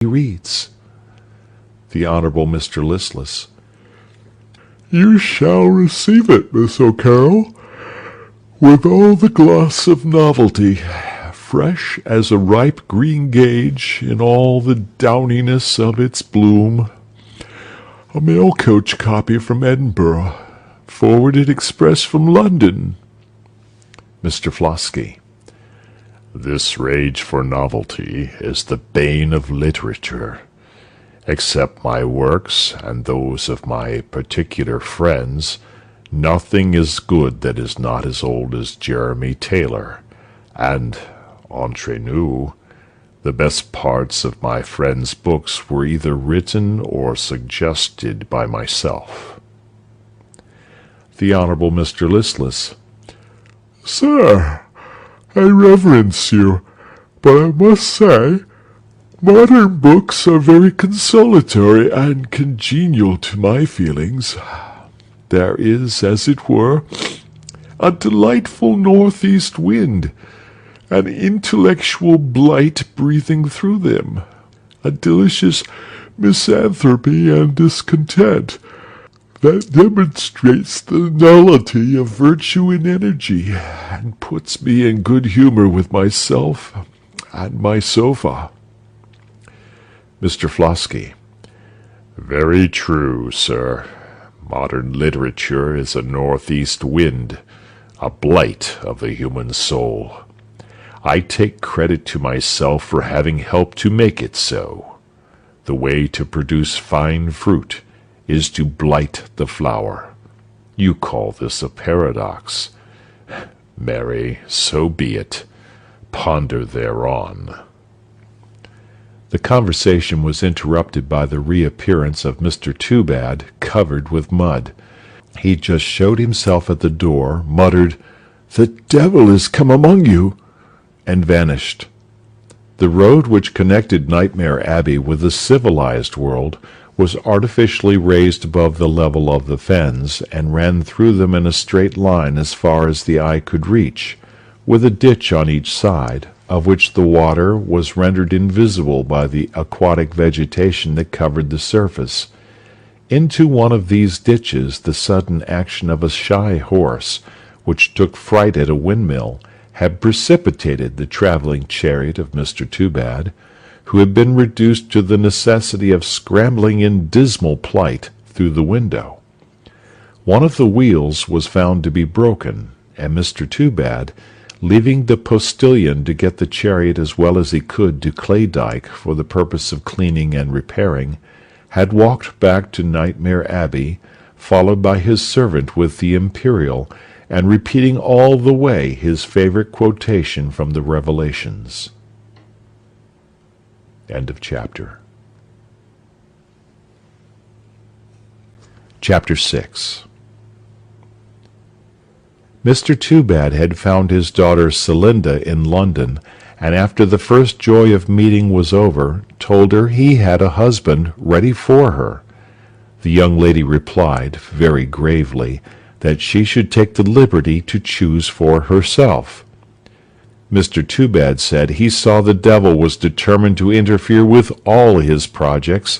He reads. The Honorable Mr. Listless. You shall receive it, Miss O'Carroll, with all the gloss of novelty, fresh as a ripe green gage in all the downiness of its bloom. A mail coach copy from Edinburgh, forwarded express from London. Mr. Flosky. This rage for novelty is the bane of literature. Except my works and those of my particular friends, nothing is good that is not as old as Jeremy Taylor, and, entre nous, the best parts of my friends' books were either written or suggested by myself. The Honorable Mr. Listless. Sir, I reverence you, but I must say, modern books are very consolatory and congenial to my feelings. There is, as it were, a delightful northeast wind, an intellectual blight breathing through them, a delicious misanthropy and discontent that demonstrates the nullity of virtue and energy, and puts me in good humor with myself and my sofa. Mr. Flosky. Very true, sir. Modern literature is a northeast wind, a blight of the human soul. I take credit to myself for having helped to make it so. The way to produce fine fruit is to blight the flower. You call this a paradox. Marry, so be it. Ponder thereon. The conversation was interrupted by the reappearance of Mr. Toobad, covered with mud. He just showed himself at the door, muttered, "The devil is come among you," and vanished. The road which connected Nightmare Abbey with the civilized world was artificially raised above the level of the fens, and ran through them in a straight line as far as the eye could reach, with a ditch on each side, of which the water was rendered invisible by the aquatic vegetation that covered the surface. Into one of these ditches the sudden action of a shy horse, which took fright at a windmill, had precipitated the travelling chariot of Mr. Toobad, who had been reduced to the necessity of scrambling in dismal plight through the window. One of the wheels was found to be broken, and Mr. Toobad, leaving the postilion to get the chariot as well as he could to Claydyke for the purpose of cleaning and repairing, had walked back to Nightmare Abbey, followed by his servant with the Imperial, and repeating all the way his favourite quotation from the Revelations. End of chapter. Chapter 6. Mr. Toobad had found his daughter Celinda in London, and after the first joy of meeting was over, told her he had a husband ready for her. The young lady replied, very gravely, that she should take the liberty to choose for herself. Mr. Toobad said he saw the devil was determined to interfere with all his projects,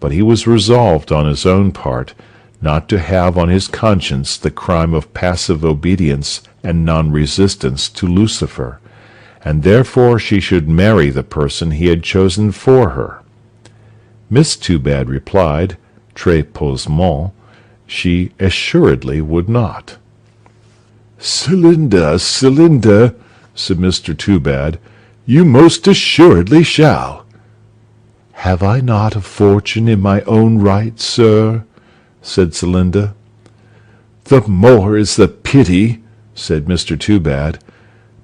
but he was resolved on his own part not to have on his conscience the crime of passive obedience and non-resistance to Lucifer, and therefore she should marry the person he had chosen for her. Miss Toobad replied, très posément, she assuredly would not. "Celinda, Celinda," said Mr. Toobad, "you most assuredly shall." "Have I not a fortune in my own right, sir?" said Celinda. "The more is the pity," said Mr. Toobad.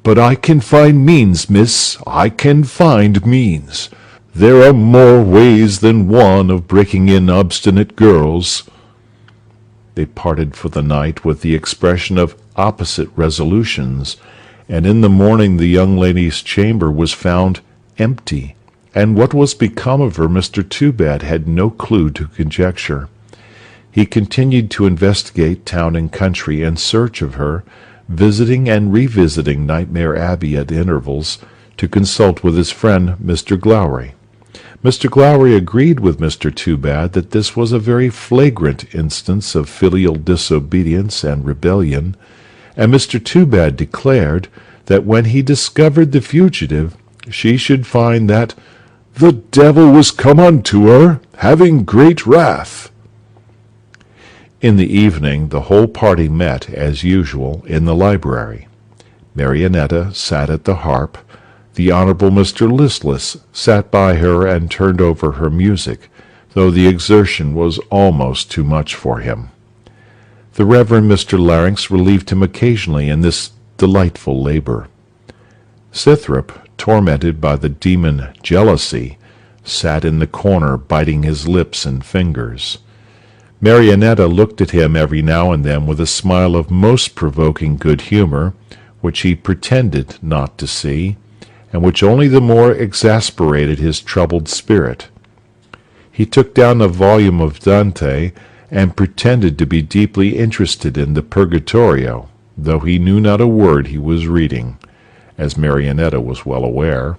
"But I can find means, miss, I can find means. There are more ways than one of breaking in obstinate girls." They parted for the night with the expression of opposite resolutions, and in the morning the young lady's chamber was found empty, and what was become of her Mr. Toobad had no clue to conjecture. He continued to investigate town and country in search of her, visiting and revisiting Nightmare Abbey at intervals, to consult with his friend Mr. Glowry. Mr. Glowry agreed with Mr. Too-Bad that this was a very flagrant instance of filial disobedience and rebellion, and Mr. Too-Bad declared that when he discovered the fugitive, she should find that the devil was come unto her, having great wrath. In the evening the whole party met, as usual, in the library. Marionetta sat at the harp. The Honourable Mr. Listless sat by her and turned over her music, though the exertion was almost too much for him. The Reverend Mr. Larynx relieved him occasionally in this delightful labour. Scythrop, tormented by the demon jealousy, sat in the corner biting his lips and fingers. Marionetta looked at him every now and then with a smile of most provoking good humour, which he pretended not to see, and which only the more exasperated his troubled spirit. He took down a volume of Dante, and pretended to be deeply interested in the Purgatorio, though he knew not a word he was reading, as Marionetta was well aware,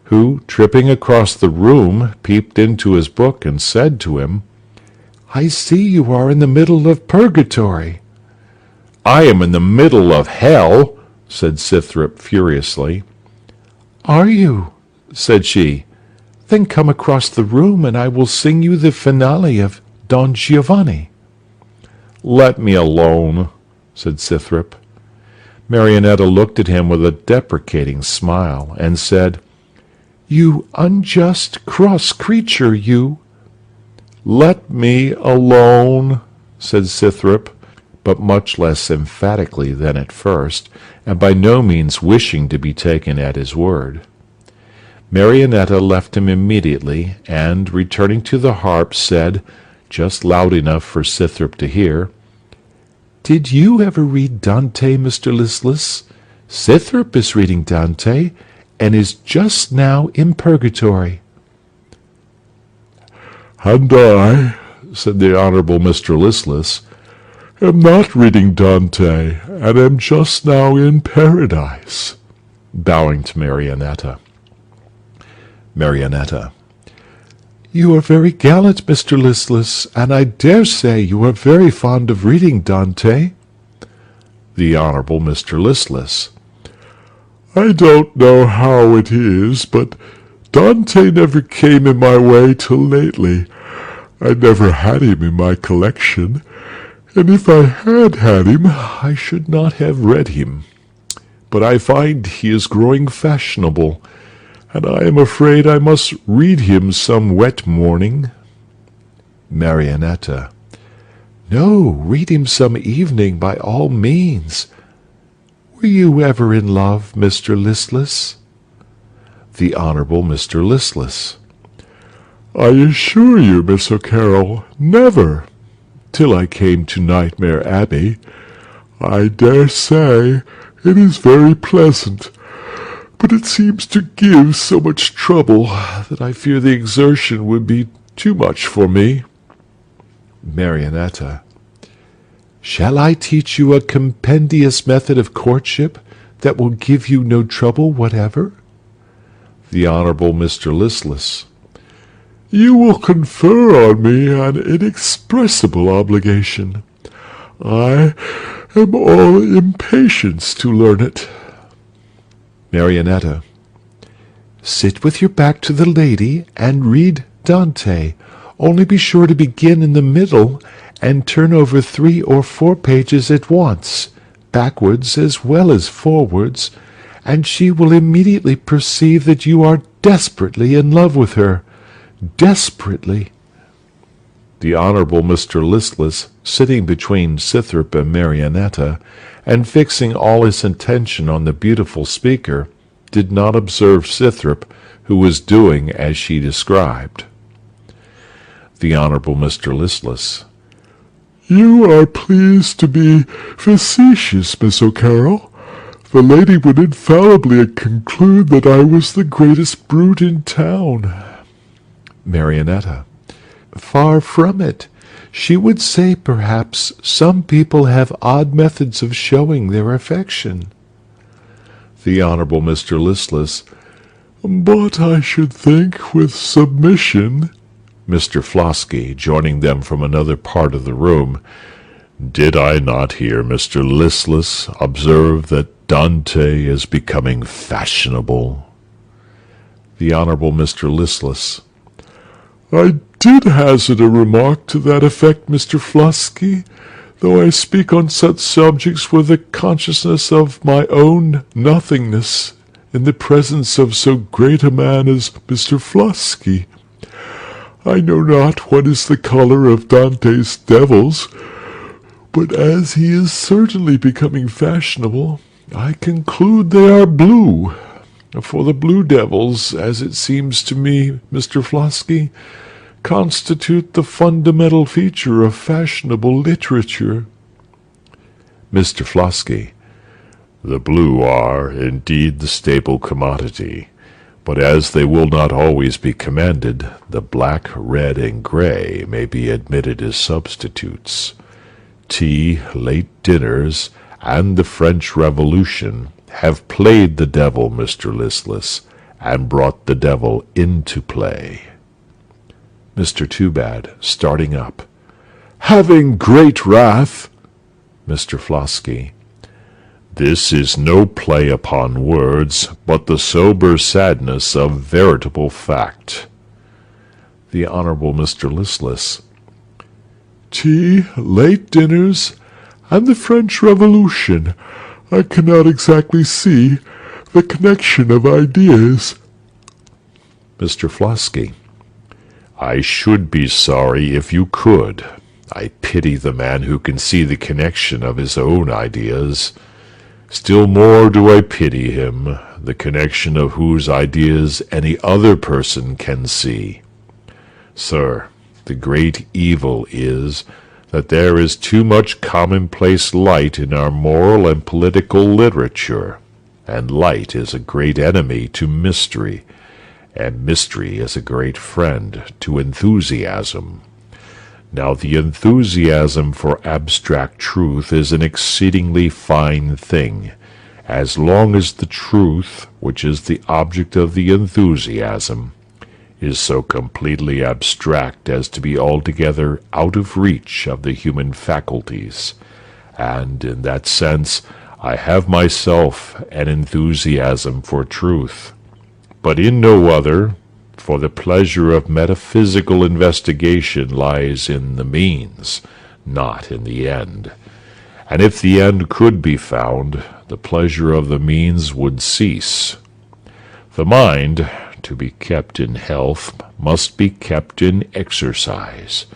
who, tripping across the room, peeped into his book and said to him, "I see you are in the middle of Purgatory." "I am in the middle of hell," said Scythrop furiously. "Are you?" said she. "Then come across the room, and I will sing you the finale of Don Giovanni." "Let me alone," said Scythrop. Marionetta looked at him with a deprecating smile, and said, "You unjust, cross creature, you!" "Let me alone," said Scythrop, but much less emphatically than at first, and by no means wishing to be taken at his word. Marionetta left him immediately, and, returning to the harp, said, just loud enough for Scythrop to hear, "Did you ever read Dante, Mr. Listless? Scythrop is reading Dante, and is just now in Purgatory." "And I," said the Honourable Mr. Listless, "am not reading Dante, and am just now in Paradise," bowing to Marionetta. Marionetta. "You are very gallant, Mr. Listless, and I dare say you are very fond of reading Dante." The Honourable Mr. Listless. "I don't know how it is, but Dante never came in my way till lately. I never had him in my collection, and if I had had him, I should not have read him. But I find he is growing fashionable, and I am afraid I must read him some wet morning." Marionetta. "No, read him some evening, by all means. Were you ever in love, Mr. Listless?" The Honourable Mr. Listless. "I assure you, Miss O'Carroll, never, till I came to Nightmare Abbey. I dare say it is very pleasant, but it seems to give so much trouble that I fear the exertion would be too much for me." Marionetta. "Shall I teach you a compendious method of courtship that will give you no trouble whatever?" The Honourable Mr. Listless. "You will confer on me an inexpressible obligation. I am all impatience to learn it." Marionetta. "Sit with your back to the lady and read Dante, only be sure to begin in the middle, and turn over 3 or 4 pages at once, backwards as well as forwards, and she will immediately perceive that you are desperately in love with her. Desperately." The Honourable Mr. Listless, sitting between Scythrop and Marionetta, and fixing all his attention on the beautiful speaker, did not observe Scythrop, who was doing as she described. The Honourable Mr. Listless. "You are pleased to be facetious, Miss O'Carroll. The lady would infallibly conclude that I was the greatest brute in town." Marionetta. "Far from it. She would say, perhaps, some people have odd methods of showing their affection." The Honourable Mr. Listless. But I should think with submission, Mr. Flosky, joining them from another part of the room, did I not hear Mr. Listless observe that Dante is becoming fashionable? The Honourable Mr. Listless. I did hazard a remark to that effect, Mr. Flosky, though I speak on such subjects with a consciousness of my own nothingness in the presence of so great a man as Mr. Flosky. I know not what is the colour of Dante's devils, but as he is certainly becoming fashionable, I conclude they are blue. For the blue devils, as it seems to me, Mr. Flosky, constitute the fundamental feature of fashionable literature. Mr. Flosky. The blue are, indeed, the staple commodity, but as they will not always be commanded, the black, red, and grey may be admitted as substitutes. Tea, late dinners, and the French Revolution have played the devil, Mr. Listless, and brought the devil into play. Mr. Toobad, starting up. Having great wrath. Mr. Flosky. This is no play upon words, but the sober sadness of veritable fact. The Honourable Mr. Listless. Tea, late dinners, and the French Revolution. I cannot exactly see the connection of ideas. Mr. Flosky. I should be sorry if you could. I pity the man who can see the connection of his own ideas. Still more do I pity him, the connection of whose ideas any other person can see. Sir, the great evil is that there is too much commonplace light in our moral and political literature, and light is a great enemy to mystery, and mystery is a great friend to enthusiasm. Now the enthusiasm for abstract truth is an exceedingly fine thing, as long as the truth, which is the object of the enthusiasm, is so completely abstract as to be altogether out of reach of the human faculties, and in that sense I have myself an enthusiasm for truth, but in no other. For the pleasure of metaphysical investigation lies in the means, not in the end. And if the end could be found, the pleasure of the means would cease. The mind, to be kept in health, must be kept in exercise.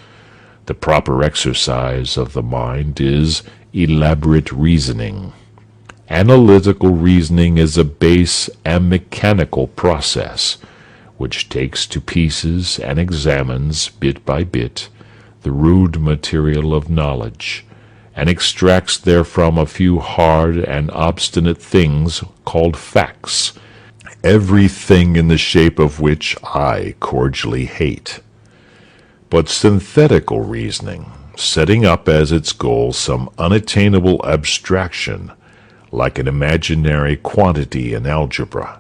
The proper exercise of the mind is elaborate reasoning. Analytical reasoning is a base and mechanical process, which takes to pieces and examines, bit by bit, the rude material of knowledge, and extracts therefrom a few hard and obstinate things called facts, every thing in the shape of which I cordially hate. But synthetical reasoning, setting up as its goal some unattainable abstraction, like an imaginary quantity in algebra,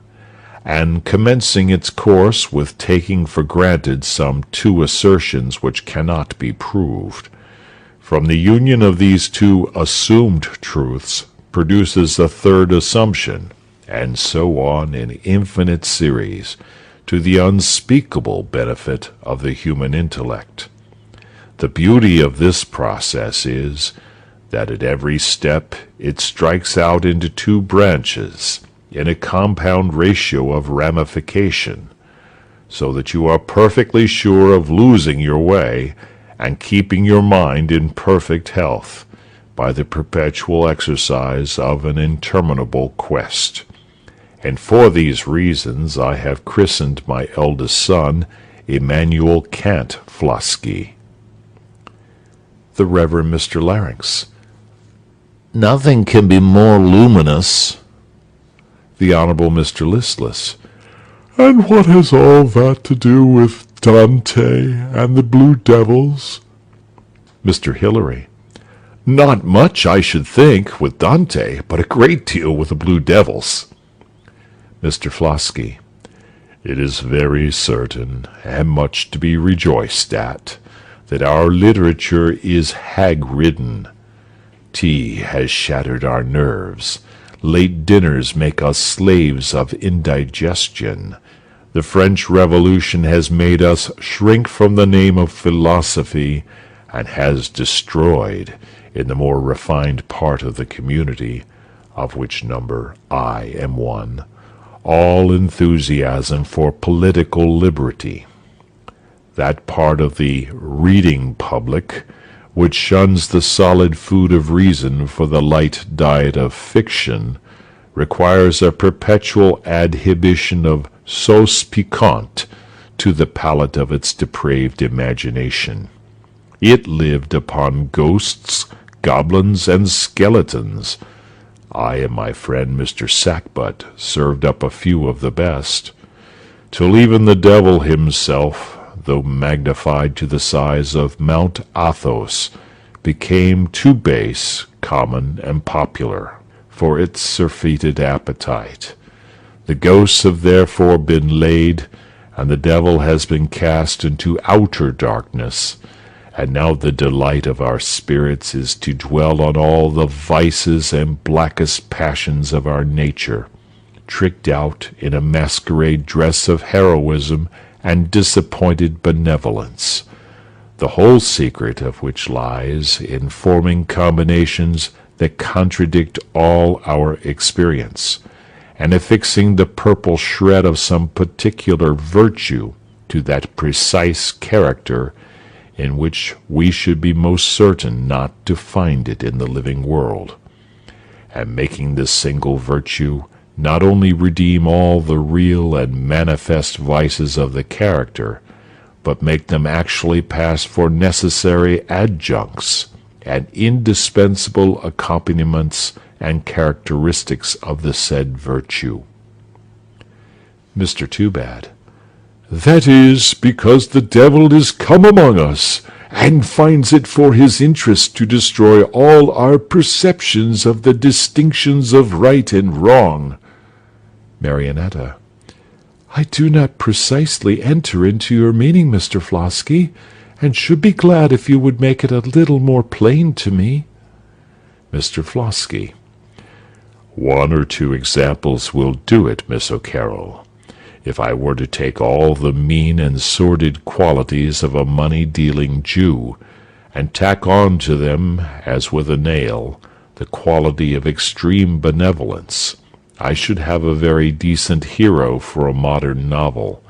and commencing its course with taking for granted some two assertions which cannot be proved. From the union of these two assumed truths produces a third assumption, and so on in infinite series, to the unspeakable benefit of the human intellect. The beauty of this process is that at every step it strikes out into two branches, in a compound ratio of ramification, so that you are perfectly sure of losing your way and keeping your mind in perfect health by the perpetual exercise of an interminable quest. And for these reasons I have christened my eldest son Immanuel Kant Flosky. The Reverend Mr. Larynx. Nothing can be more luminous. The Honourable Mr. Listless. And what has all that to do with Dante and the Blue Devils? Mr. Hilary. Not much, I should think, with Dante, but a great deal with the Blue Devils. Mr. Flosky. It is very certain, and much to be rejoiced at, that our literature is hag-ridden. Tea has shattered our nerves. Late dinners make us slaves of indigestion. The French Revolution has made us shrink from the name of philosophy, and has destroyed, in the more refined part of the community, of which number I am one, all enthusiasm for political liberty. That part of the reading public which shuns the solid food of reason for the light diet of fiction requires a perpetual adhibition of sauce piquante to the palate of its depraved imagination. It lived upon ghosts, goblins, and skeletons. I and my friend Mr. Sackbut served up a few of the best, till even the devil himself, though magnified to the size of Mount Athos, became too base, common, and popular for its surfeited appetite. The ghosts have therefore been laid, and the devil has been cast into outer darkness, and now the delight of our spirits is to dwell on all the vices and blackest passions of our nature, tricked out in a masquerade dress of heroism and disappointed benevolence, the whole secret of which lies in forming combinations that contradict all our experience, and affixing the purple shred of some particular virtue to that precise character in which we should be most certain not to find it in the living world, and making this single virtue not only redeem all the real and manifest vices of the character, but make them actually pass for necessary adjuncts and indispensable accompaniments and characteristics of the said virtue. Mr. Toobad. That is because the devil is come among us, and finds it for his interest to destroy all our perceptions of the distinctions of right and wrong. Marionetta. I do not precisely enter into your meaning, Mr. Flosky, and should be glad if you would make it a little more plain to me. Mr. Flosky. One or two examples will do it, Miss O'Carroll. If I were to take all the mean and sordid qualities of a money-dealing Jew, and tack on to them, as with a nail, the quality of extreme benevolence, I should have a very decent hero for a modern novel,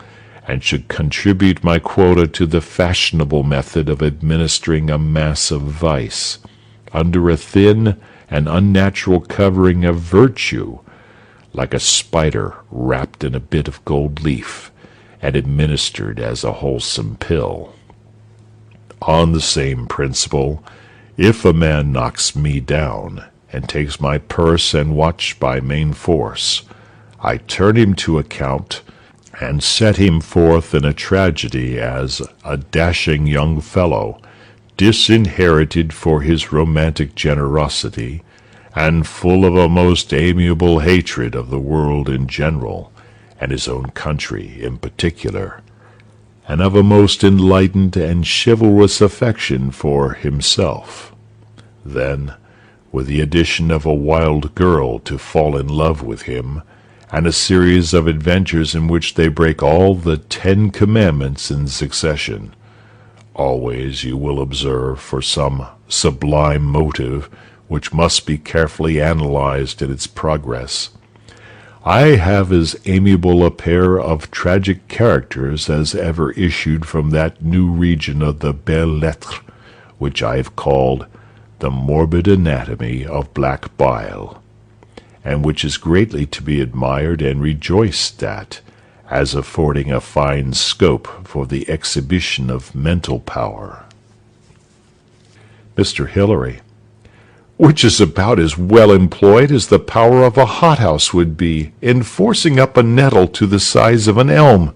and should contribute my quota to the fashionable method of administering a mass of vice, under a thin and unnatural covering of virtue, like a spider wrapped in a bit of gold leaf, and administered as a wholesome pill. On the same principle, if a man knocks me down, and takes my purse and watch by main force, I turn him to account, and set him forth in a tragedy as a dashing young fellow, disinherited for his romantic generosity, and full of a most amiable hatred of the world in general, and his own country in particular, and of a most enlightened and chivalrous affection for himself. Then, with the addition of a wild girl to fall in love with him, and a series of adventures in which they break all the 10 Commandments in succession, always, you will observe, for some sublime motive which must be carefully analyzed in its progress, I have as amiable a pair of tragic characters as ever issued from that new region of the belles lettres, which I have called the morbid anatomy of black bile, and which is greatly to be admired and rejoiced at, as affording a fine scope for the exhibition of mental power. Mr. Hilary. Which is about as well employed as the power of a hothouse would be in forcing up a nettle to the size of an elm.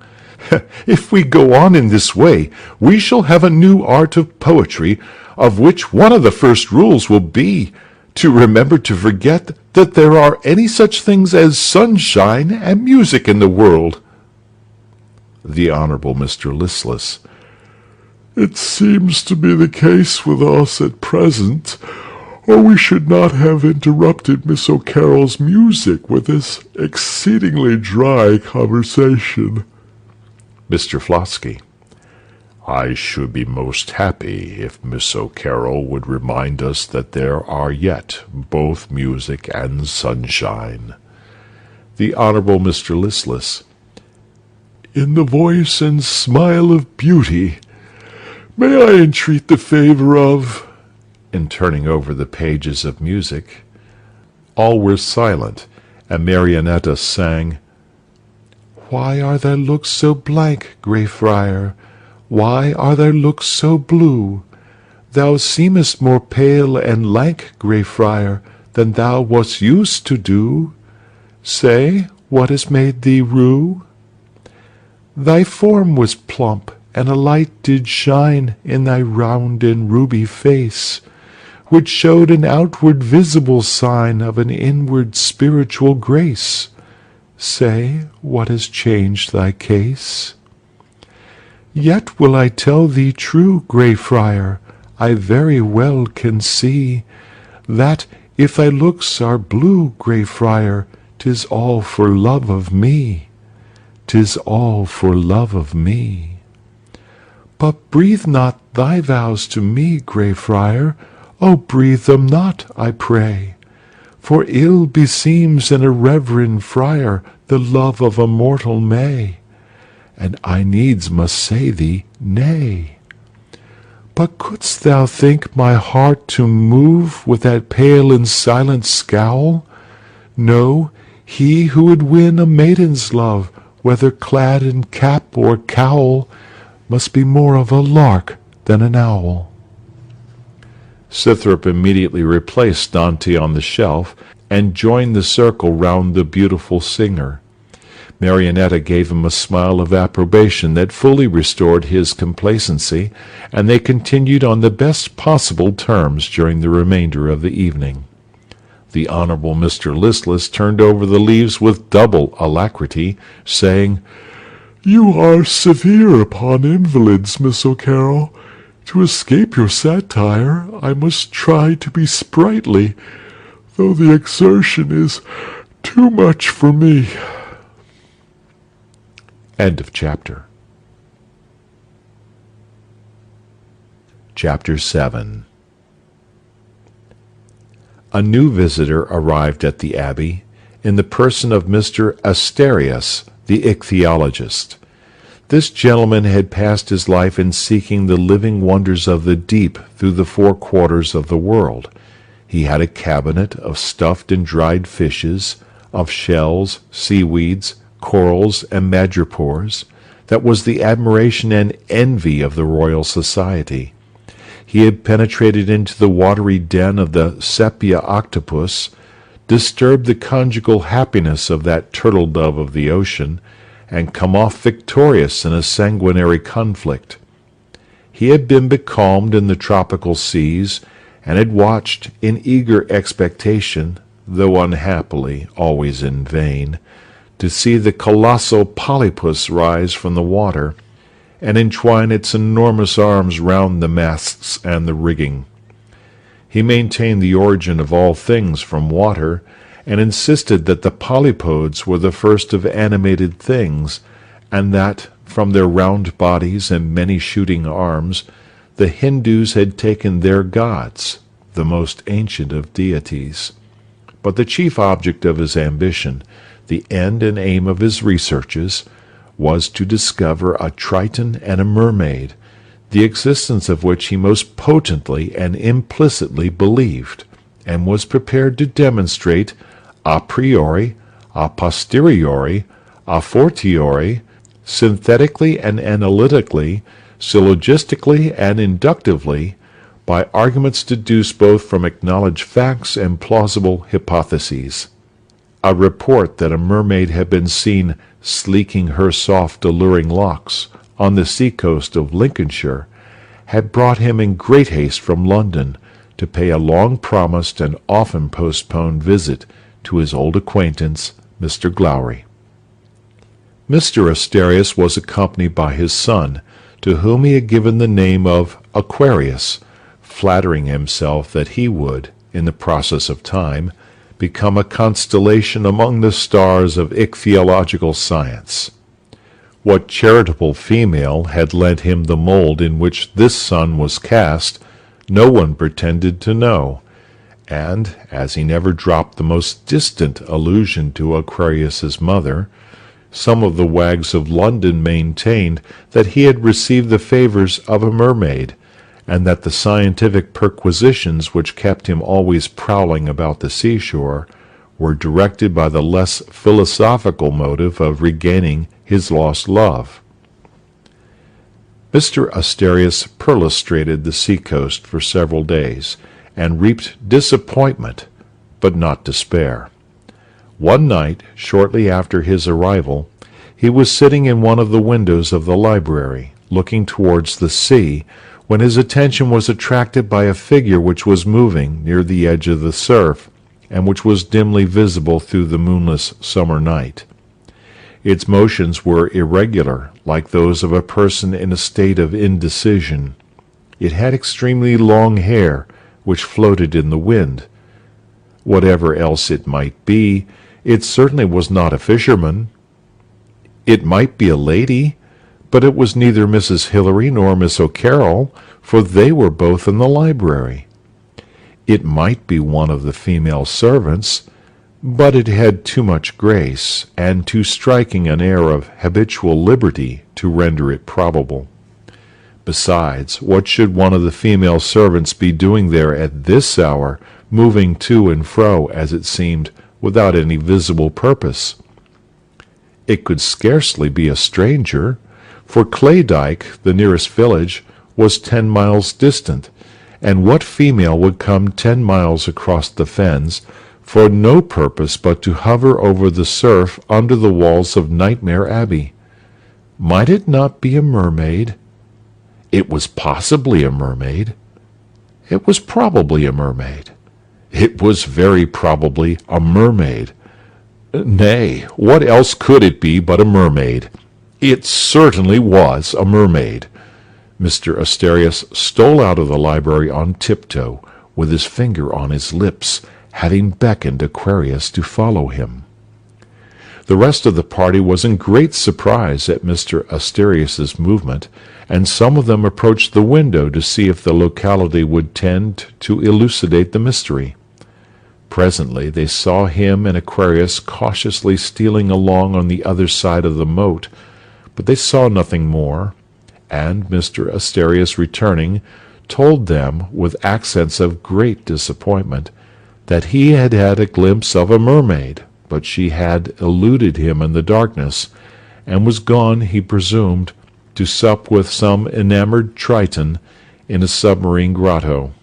If we go on in this way, we shall have a new art of poetry, of which one of the first rules will be to remember to forget that there are any such things as sunshine and music in the world. the Honourable Mr. Listless. It seems to be the case with us at present, or we should not have interrupted Miss O'Carroll's music with this exceedingly dry conversation. Mr. Flosky. I should be most happy if Miss O'Carroll would remind us that there are yet both music and sunshine. The Honourable Mr. Listless. In the voice and smile of beauty, may I entreat the favour of... In turning over the pages of music, all were silent, and Marionetta sang, Why are thy looks so blank, Grey Friar? Why are thy looks so blue? Thou seemest more pale and lank, Grey Friar, than thou wast used to do. Say, what has made thee rue? Thy form was plump, and a light did shine in thy round and ruby face, which showed an outward visible sign of an inward spiritual grace. Say, what has changed thy case? Yet will I tell thee true, Grey Friar, I very well can see, that, if thy looks are blue, Grey Friar, 'tis all for love of me. 'Tis all for love of me. But breathe not thy vows to me, Grey Friar, O breathe them not, I pray, for ill beseems in a reverend friar the love of a mortal May, and I needs must say thee nay. But couldst thou think my heart to move with that pale and silent scowl? No, he who would win a maiden's love, whether clad in cap or cowl, must be more of a lark than an owl. Scythrop immediately replaced Dante on the shelf, and joined the circle round the beautiful singer. Marionetta gave him a smile of approbation that fully restored his complacency, and they continued on the best possible terms during the remainder of the evening. The Honourable Mr. Listless turned over the leaves with double alacrity, saying, You are severe upon invalids, Miss O'Carroll. To escape your satire, I must try to be sprightly, though the exertion is too much for me. End of chapter. Chapter 7. A new visitor arrived at the Abbey, in the person of Mr. Asterius, the ichthyologist. This gentleman had passed his life in seeking the living wonders of the deep through the four quarters of the world. He had a cabinet of stuffed and dried fishes, of shells, seaweeds, corals, and madrepores, that was the admiration and envy of the Royal Society. He had penetrated into the watery den of the sepia octopus, disturbed the conjugal happiness of that turtle-dove of the ocean, and come off victorious in a sanguinary conflict. He had been becalmed in the tropical seas, and had watched, in eager expectation, though unhappily always in vain, to see the colossal polypus rise from the water, and entwine its enormous arms round the masts and the rigging. He maintained the origin of all things from water, and insisted that the polypods were the first of animated things, and that, from their round bodies and many shooting arms, the Hindus had taken their gods, the most ancient of deities. But the chief object of his ambition, the end and aim of his researches, was to discover a Triton and a mermaid, the existence of which he most potently and implicitly believed, and was prepared to demonstrate a priori, a posteriori, a fortiori, synthetically and analytically, syllogistically and inductively, by arguments deduced both from acknowledged facts and plausible hypotheses. A report that a mermaid had been seen sleeking her soft alluring locks on the sea-coast of Lincolnshire had brought him in great haste from London to pay a long-promised and often postponed visit to his old acquaintance, Mr. Glowry. Mr. Asterius was accompanied by his son, to whom he had given the name of Aquarius, flattering himself that he would, in the process of time, become a constellation among the stars of ichthyological science. What charitable female had lent him the mold in which this son was cast, no one pretended to know, and, as he never dropped the most distant allusion to Aquarius's mother, some of the wags of London maintained that he had received the favors of a mermaid, and that the scientific perquisitions which kept him always prowling about the seashore were directed by the less philosophical motive of regaining his lost love. Mr. Asterius perlustrated the sea-coast for several days, and reaped disappointment, but not despair. One night, shortly after his arrival, he was sitting in one of the windows of the library, looking towards the sea, when his attention was attracted by a figure which was moving near the edge of the surf, and which was dimly visible through the moonless summer night. Its motions were irregular, like those of a person in a state of indecision. It had extremely long hair, which floated in the wind. Whatever else it might be, it certainly was not a fisherman. It might be a lady, but it was neither Mrs. Hilary nor Miss O'Carroll, for they were both in the library. It might be one of the female servants, but it had too much grace, and too striking an air of habitual liberty to render it probable. Besides, what should one of the female servants be doing there at this hour, moving to and fro, as it seemed, without any visible purpose? It could scarcely be a stranger, for Claydyke, the nearest village, was 10 miles distant, and what female would come 10 miles across the fens for no purpose but to hover over the surf under the walls of Nightmare Abbey? Might it not be a mermaid? It was possibly a mermaid. It was probably a mermaid. It was very probably a mermaid. Nay, what else could it be but a mermaid? It certainly was a mermaid. Mr. Asterius stole out of the library on tiptoe, with his finger on his lips, having beckoned Aquarius to follow him. The rest of the party was in great surprise at Mr. Asterius's movement, and some of them approached the window to see if the locality would tend to elucidate the mystery. Presently they saw him and Aquarius cautiously stealing along on the other side of the moat, but they saw nothing more, and Mr. Asterius, returning, told them, with accents of great disappointment, that he had had a glimpse of a mermaid, but she had eluded him in the darkness, and was gone, he presumed, to sup with some enamored Triton in a submarine grotto.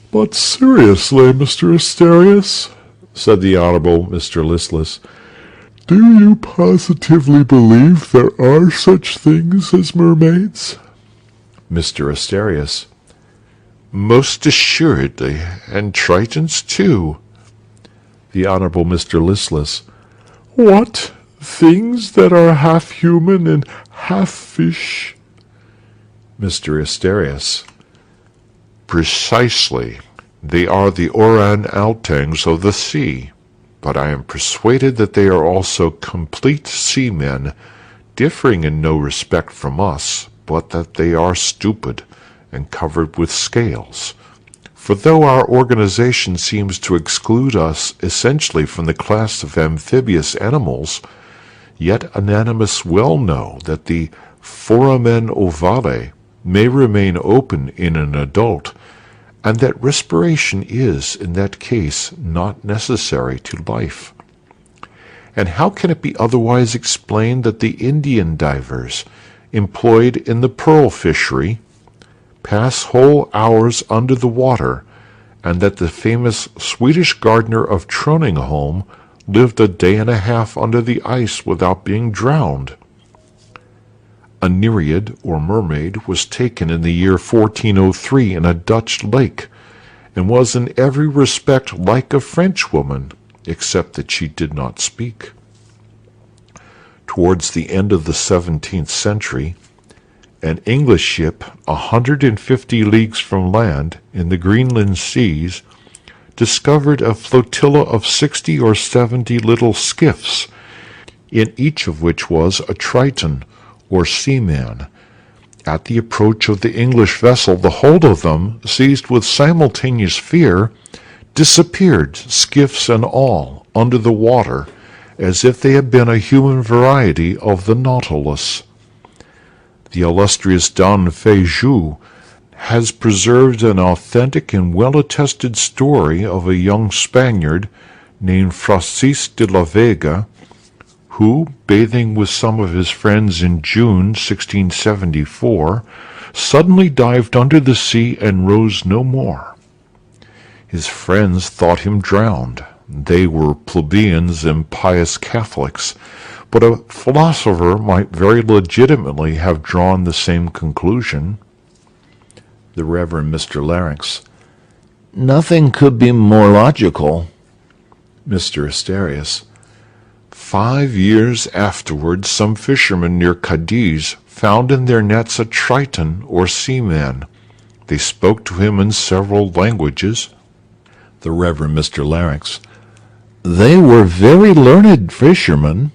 "But seriously, Mr. Asterius," said the Honorable Mr. Listless, "do you positively believe there are such things as mermaids?" Mr. Asterius: Most assuredly, and Tritons too. The Honorable Mr. Listless: "What? Things that are half human and half fish?" Mr. Asterius: Precisely. They are the orang-outangs of the sea, but I am persuaded that they are also complete seamen, differing in no respect from us, but that they are stupid, and covered with scales. For though our organization seems to exclude us essentially from the class of amphibious animals, yet anatomists well know that the foramen ovale may remain open in an adult, and that respiration is, in that case, not necessary to life. And how can it be otherwise explained that the Indian divers, employed in the pearl fishery, pass whole hours under the water, and that the famous Swedish gardener of Tröningholm lived a day and a half under the ice without being drowned? A Nereid, or mermaid, was taken in the year 1403 in a Dutch lake, and was in every respect like a Frenchwoman, except that she did not speak. towards the end of the 17th century, an English ship 150 leagues from land in the Greenland seas discovered a flotilla of 60 or 70 little skiffs, in each of which was a Triton, or seaman. At the approach of the English vessel, the whole of them, seized with simultaneous fear, disappeared, skiffs and all, under the water, as if they had been a human variety of the Nautilus. The illustrious Don Feijoo has preserved an authentic and well-attested story of a young Spaniard named Francis de la Vega, who, bathing with some of his friends in June 1674, suddenly dived under the sea and rose no more. His friends thought him drowned. They were plebeians and pious Catholics, but a philosopher might very legitimately have drawn the same conclusion. The Reverend Mr. Larynx. Nothing could be more logical. Mr. Asterius. 5 years afterwards, some fishermen near Cadiz found in their nets a Triton or seaman. They spoke to him in several languages. The Reverend Mr. Larynx. They were very learned fishermen.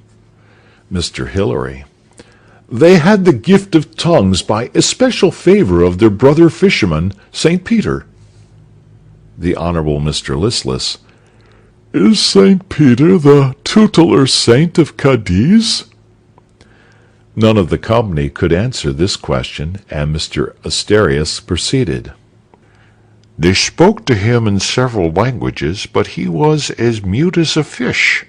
Mr. Hilary. They had the gift of tongues by especial favor of their brother fisherman, St. Peter. The Honorable Mr. Listless. Is St. Peter the tutelar saint of Cadiz? None of the company could answer this question, and Mr. Asterius proceeded. They spoke to him in several languages, but he was as mute as a fish.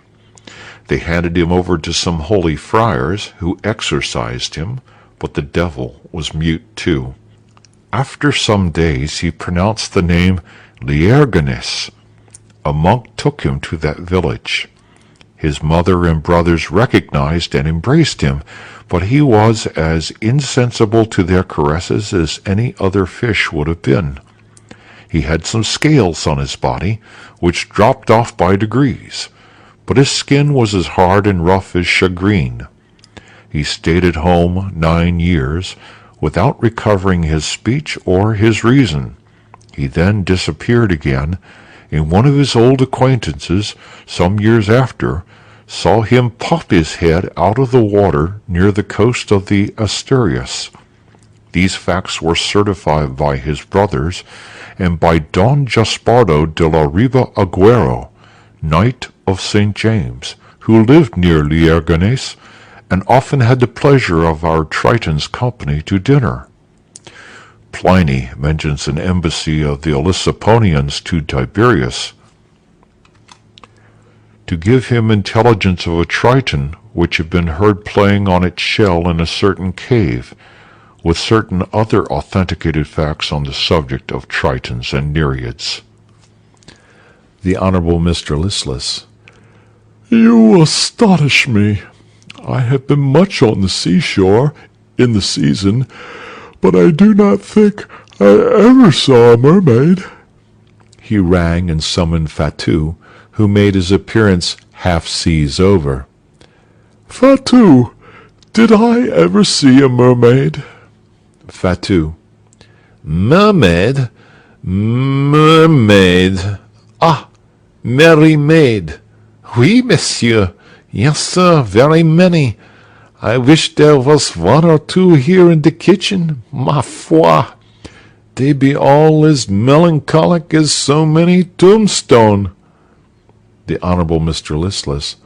They handed him over to some holy friars, who exorcised him, but the devil was mute too. After some days he pronounced the name Lierganes. A monk took him to that village. His mother and brothers recognized and embraced him, but he was as insensible to their caresses as any other fish would have been. He had some scales on his body, which dropped off by degrees, but his skin was as hard and rough as shagreen. He stayed at home 9 years, without recovering his speech or his reason. He then disappeared again, and one of his old acquaintances, some years after, saw him pop his head out of the water near the coast of the Asturias. These facts were certified by his brothers, and by Don Jaspardo de la Riva Agüero, Knight of St. James, who lived near Lierganes, and often had the pleasure of our Triton's company to dinner. Pliny mentions an embassy of the Elisaponians to Tiberius, to give him intelligence of a Triton which had been heard playing on its shell in a certain cave, with certain other authenticated facts on the subject of Tritons and Nereids. The Honorable Mr. Listless. You astonish me. I have been much on the seashore in the season, but I do not think I ever saw a mermaid. He rang and summoned Fatou, who made his appearance half seas over. Fatou, did I ever see a mermaid? Fatou. Mermaid? Mermaid. Ah, merry maid. Oui, monsieur. Yes, sir, very many. I wish there was 1 or 2 here in the kitchen. Ma foi, they be all as melancholic as so many tombstone. The Honorable Mr. Listless.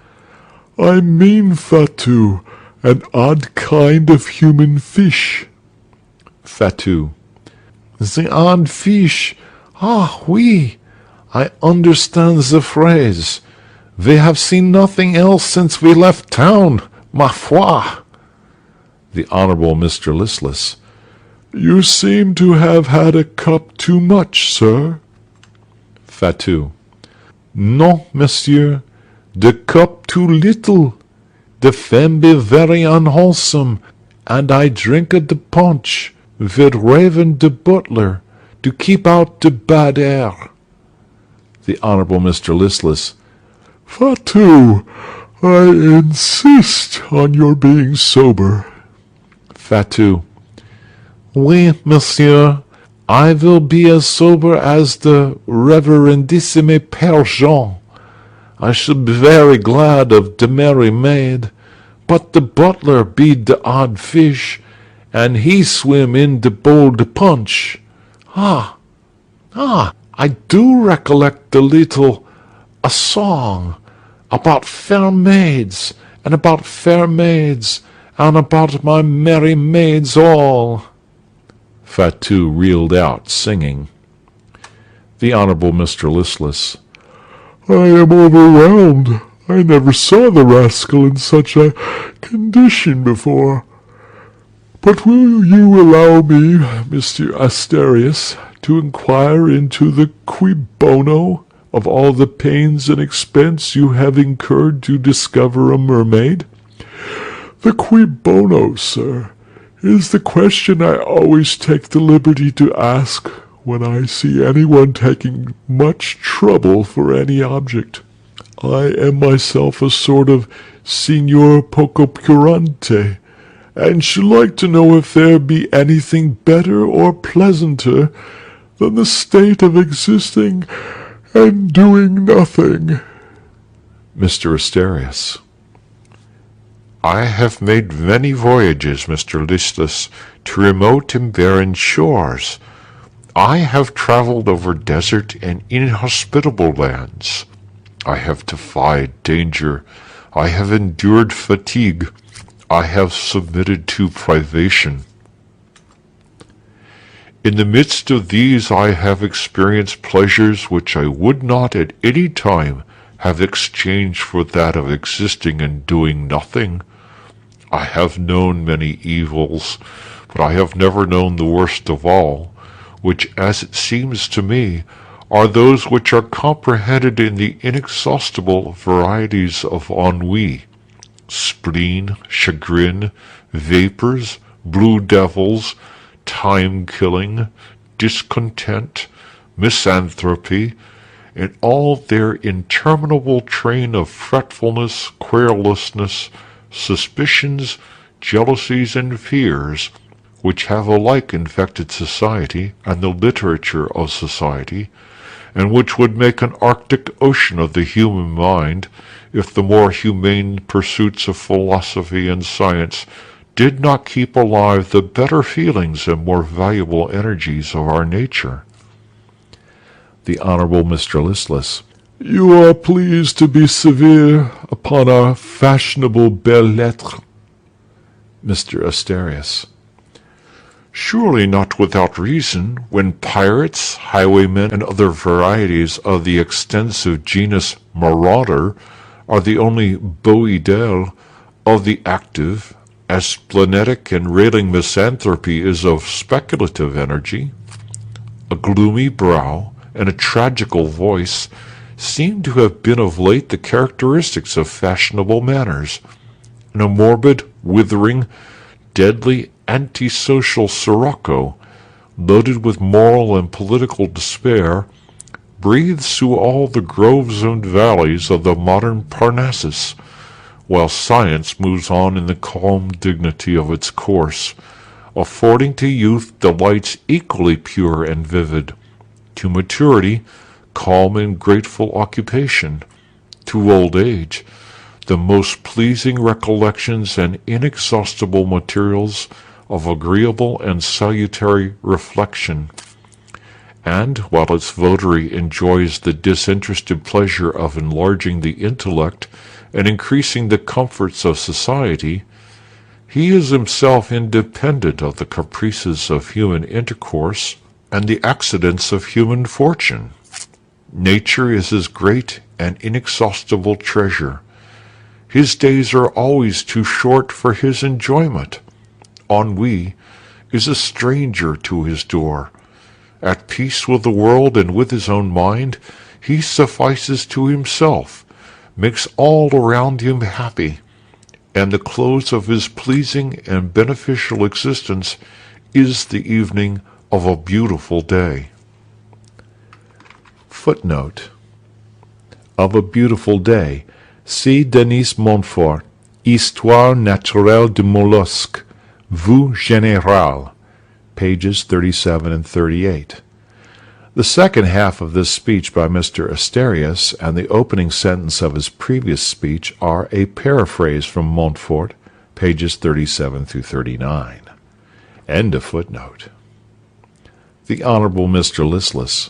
I mean, Fatou, an odd kind of human fish. Fatou. The odd fish. Ah, oui, I understand the phrase. We have seen nothing else since we left town, ma foi. The Honorable Mr. Listless. You seem to have had a cup too much, sir. Fatou. Non, monsieur, the cup too little. The femme be very unwholesome, and I drink the punch, with Raven the butler, to keep out the bad air. The Honorable Mr. Listless. Fatou, I insist on your being sober. Fatout. Oui, monsieur. I will be as sober as the Reverendissime Père Jean. I should be very glad of the merry maid, but the butler be the odd fish, and he swim in the bold punch. Ah, I do recollect a song about fair maids, and about fair maids, and about my merry maids all. Fatout reeled out, singing. The Honourable Mr. Listless. I am overwhelmed. I never saw the rascal in such a condition before. But will you allow me, Mr. Asterius, to inquire into the cui bono of all the pains and expense you have incurred to discover a mermaid? The cui bono, sir, is the question I always take the liberty to ask when I see anyone taking much trouble for any object. I am myself a sort of Signor Pococurante, and should like to know if there be anything better or pleasanter than the state of existing and doing nothing. Mr. Asterius. I have made many voyages, Mr. Listless, to remote and barren shores. I have travelled over desert and inhospitable lands. I have defied danger. I have endured fatigue. I have submitted to privation. In the midst of these I have experienced pleasures which I would not at any time have exchanged for that of existing and doing nothing. I have known many evils, but I have never known the worst of all, which, as it seems to me, are those which are comprehended in the inexhaustible varieties of ennui, spleen, chagrin, vapours, blue devils, time-killing, discontent, misanthropy, and all their interminable train of fretfulness, querulousness, suspicions, jealousies, and fears, which have alike infected society and the literature of society, and which would make an Arctic ocean of the human mind if the more humane pursuits of philosophy and science did not keep alive the better feelings and more valuable energies of our nature. The Honourable Mr. Listless. You are pleased to be severe upon our fashionable belles-lettres. Mr. Asterius. Surely not without reason, when pirates, highwaymen, and other varieties of the extensive genus marauder are the only beaux idéaux of the active, as splenetic and railing misanthropy is of speculative energy. A gloomy brow and a tragical voice seem to have been of late the characteristics of fashionable manners, and a morbid, withering, deadly, antisocial sirocco, loaded with moral and political despair, breathes through all the groves and valleys of the modern Parnassus, while science moves on in the calm dignity of its course, affording to youth delights equally pure and vivid, to maturity calm and grateful occupation, to old age the most pleasing recollections and inexhaustible materials of agreeable and salutary reflection. And while its votary enjoys the disinterested pleasure of enlarging the intellect and increasing the comforts of society, he is himself independent of the caprices of human intercourse and the accidents of human fortune. Nature is his great and inexhaustible treasure. His days are always too short for his enjoyment. Ennui is a stranger to his door. At peace with the world and with his own mind, he suffices to himself, makes all around him happy, and the close of his pleasing and beneficial existence is the evening of a beautiful day. Footnote. Of a beautiful day, See Denis Montfort, Histoire naturelle du mollusque, Vue générale, pages 37 and 38. The second half of this speech by Mr. Asterias and the opening sentence of his previous speech are a paraphrase from Montfort, pages 37 through 39. End of footnote. The Honourable Mr. Listless.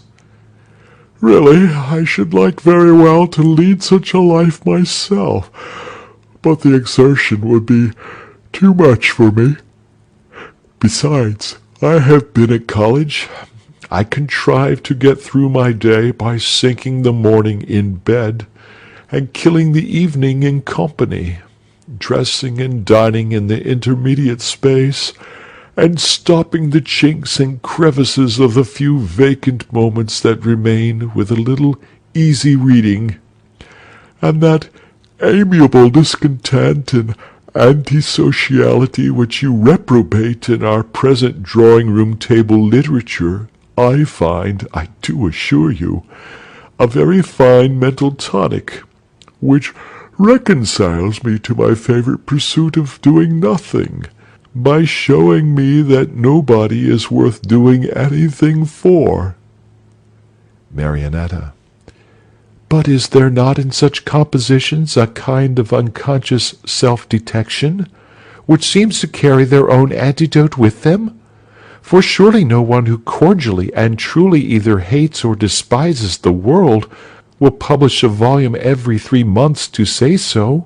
Really, I should like very well to lead such a life myself, but the exertion would be too much for me. Besides, I have been at college. I contrive to get through my day by sinking the morning in bed, and killing the evening in company, dressing and dining in the intermediate space, and stopping the chinks and crevices of the few vacant moments that remain with a little easy reading, and that amiable discontent and anti-sociality which you reprobate in our present drawing-room table literature, I find, I do assure you, a very fine mental tonic, which reconciles me to my favourite pursuit of doing nothing, by showing me that nobody is worth doing anything for. Marionetta. But is there not in such compositions a kind of unconscious self-detection, which seems to carry their own antidote with them? For surely no one who cordially and truly either hates or despises the world will publish a volume every 3 months to say so.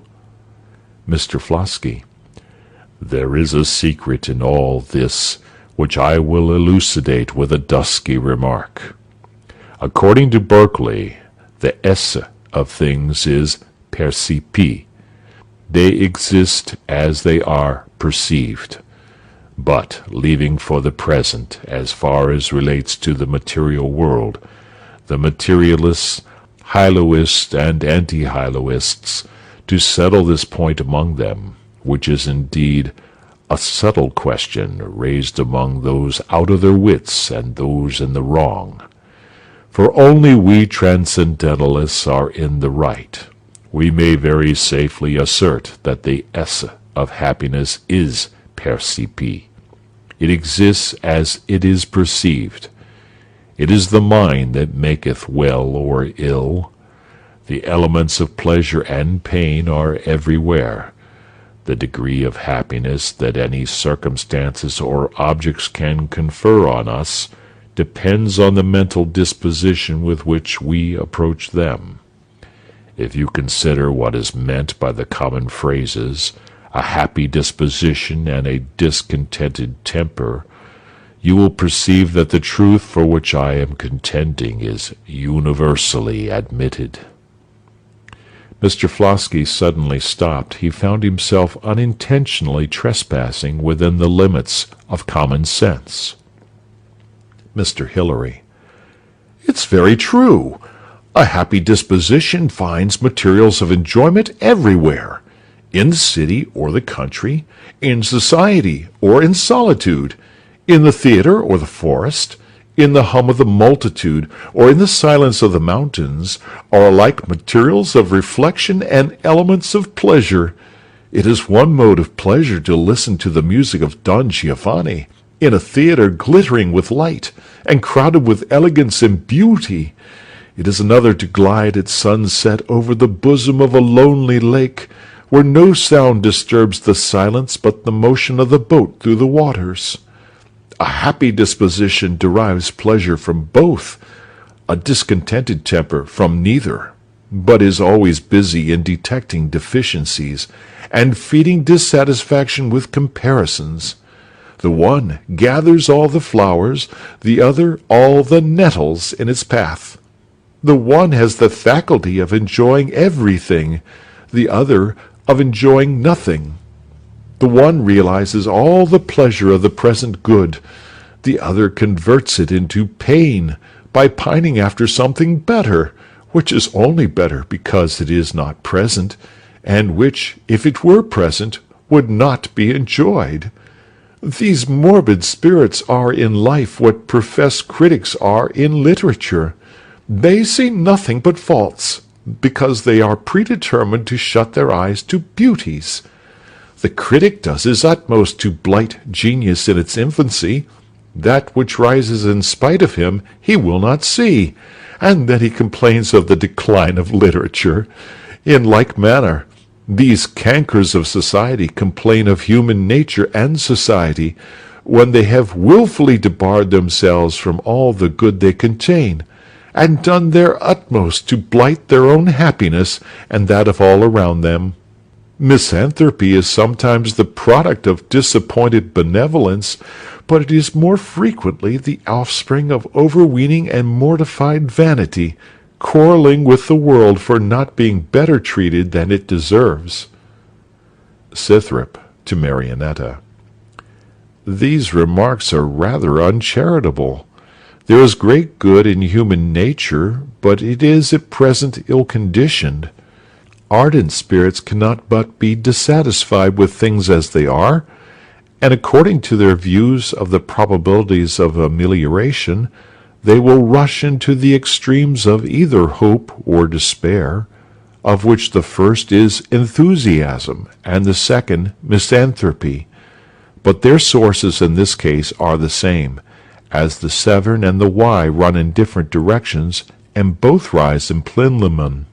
Mr. Flosky. There is a secret in all this, which I will elucidate with a dusky remark. According to Berkeley, the esse of things is percipi. They exist as they are perceived. But, leaving for the present, as far as relates to the material world, the materialists, hyloists, and anti-hyloists, to settle this point among them, which is indeed a subtle question raised among those out of their wits and those in the wrong. For only we transcendentalists are in the right. We may very safely assert that the esse of happiness is percipi. It exists as it is perceived. It is the mind that maketh well or ill. The elements of pleasure and pain are everywhere. The degree of happiness that any circumstances or objects can confer on us depends on the mental disposition with which we approach them. If you consider what is meant by the common phrases, a happy disposition and a discontented temper, you will perceive that the truth for which I am contending is universally admitted. Mr. Flosky suddenly stopped. He found himself unintentionally trespassing within the limits of common sense. Mr. Hilary. It's very true. A happy disposition finds materials of enjoyment everywhere, in the city or the country, in society or in solitude, in the theatre or the forest, in the hum of the multitude, or in the silence of the mountains, are alike materials of reflection and elements of pleasure. It is one mode of pleasure to listen to the music of Don Giovanni, in a theatre glittering with light, and crowded with elegance and beauty. It is another to glide at sunset over the bosom of a lonely lake, where no sound disturbs the silence but the motion of the boat through the waters. A happy disposition derives pleasure from both, a discontented temper from neither, but is always busy in detecting deficiencies, and feeding dissatisfaction with comparisons. The one gathers all the flowers, the other all the nettles in its path. The one has the faculty of enjoying everything, the other of enjoying nothing. The one realizes all the pleasure of the present good, the other converts it into pain by pining after something better, which is only better because it is not present, and which, if it were present, would not be enjoyed. These morbid spirits are in life what professed critics are in literature. They see nothing but faults, because they are predetermined to shut their eyes to beauties. The critic does his utmost to blight genius in its infancy. That which rises in spite of him he will not see, and then he complains of the decline of literature. In like manner, these cankers of society complain of human nature and society, when they have wilfully debarred themselves from all the good they contain, and done their utmost to blight their own happiness and that of all around them. Misanthropy is sometimes the product of disappointed benevolence, but it is more frequently the offspring of overweening and mortified vanity, quarreling with the world for not being better treated than it deserves. Scythrop to Marionetta. These remarks are rather uncharitable. There is great good in human nature, but it is at present ill-conditioned. Ardent spirits cannot but be dissatisfied with things as they are, and according to their views of the probabilities of amelioration, they will rush into the extremes of either hope or despair, of which the first is enthusiasm, and the second misanthropy. But their sources in this case are the same, as the Severn and the Wye run in different directions, and both rise in Plinlimmon.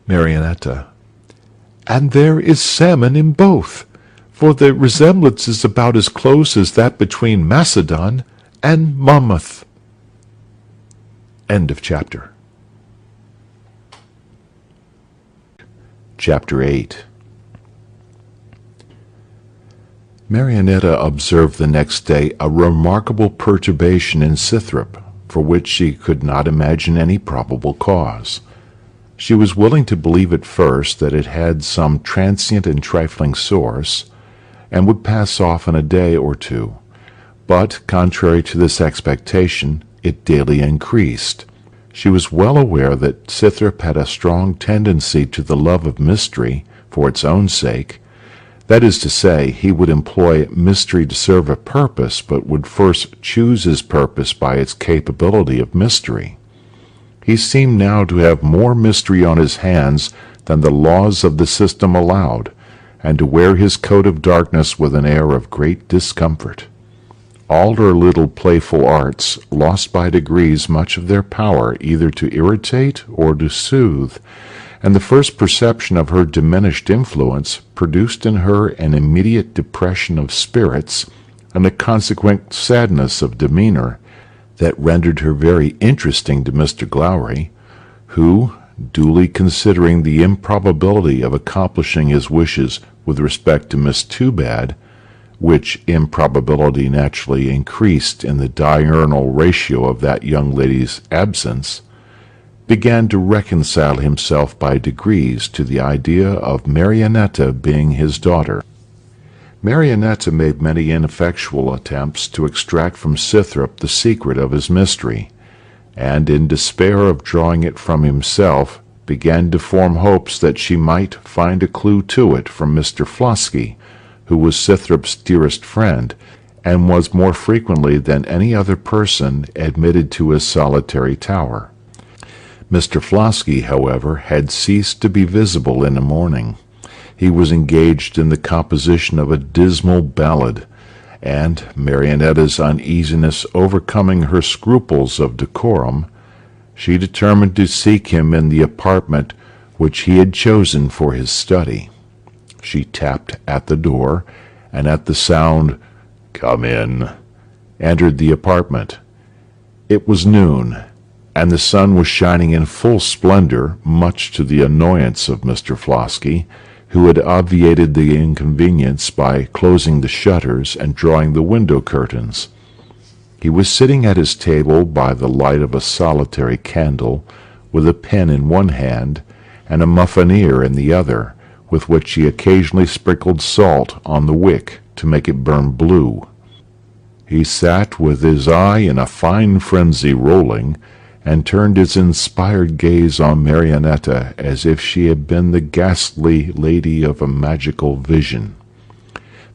Marionetta. And there is salmon in both, for the resemblance is about as close as that between Macedon and Monmouth. End of chapter. Chapter 8. Marionetta observed the next day a remarkable perturbation in Scythrop, for which she could not imagine any probable cause. She was willing to believe at first that it had some transient and trifling source, and would pass off in a day or two, but, contrary to this expectation, it daily increased. She was well aware that Scythrop had a strong tendency to the love of mystery for its own sake. That is to say, he would employ mystery to serve a purpose, but would first choose his purpose by its capability of mystery. He seemed now to have more mystery on his hands than the laws of the system allowed, and to wear his coat of darkness with an air of great discomfort. All her little playful arts lost by degrees much of their power either to irritate or to soothe, and the first perception of her diminished influence produced in her an immediate depression of spirits and a consequent sadness of demeanor that rendered her very interesting to Mr. Glowry, who, duly considering the improbability of accomplishing his wishes with respect to Miss Toobad, which improbability naturally increased in the diurnal ratio of that young lady's absence, began to reconcile himself by degrees to the idea of Marionetta being his daughter. Marionetta made many ineffectual attempts to extract from Scythrop the secret of his mystery, and in despair of drawing it from himself, began to form hopes that she might find a clue to it from Mr. Flosky, who was Scythrop's dearest friend, and was more frequently than any other person admitted to his solitary tower. Mr. Flosky, however, had ceased to be visible in the morning. He was engaged in the composition of a dismal ballad, and, Marionetta's uneasiness overcoming her scruples of decorum, she determined to seek him in the apartment which he had chosen for his study. She tapped at the door, and at the sound, "Come in," entered the apartment. It was noon, and the sun was shining in full splendor, much to the annoyance of Mr. Flosky, who had obviated the inconvenience by closing the shutters and drawing the window curtains. He was sitting at his table by the light of a solitary candle, with a pen in one hand and a muffineer in the other, with which he occasionally sprinkled salt on the wick to make it burn blue. He sat with his eye in a fine frenzy rolling, and turned his inspired gaze on Marionetta as if she had been the ghastly lady of a magical vision,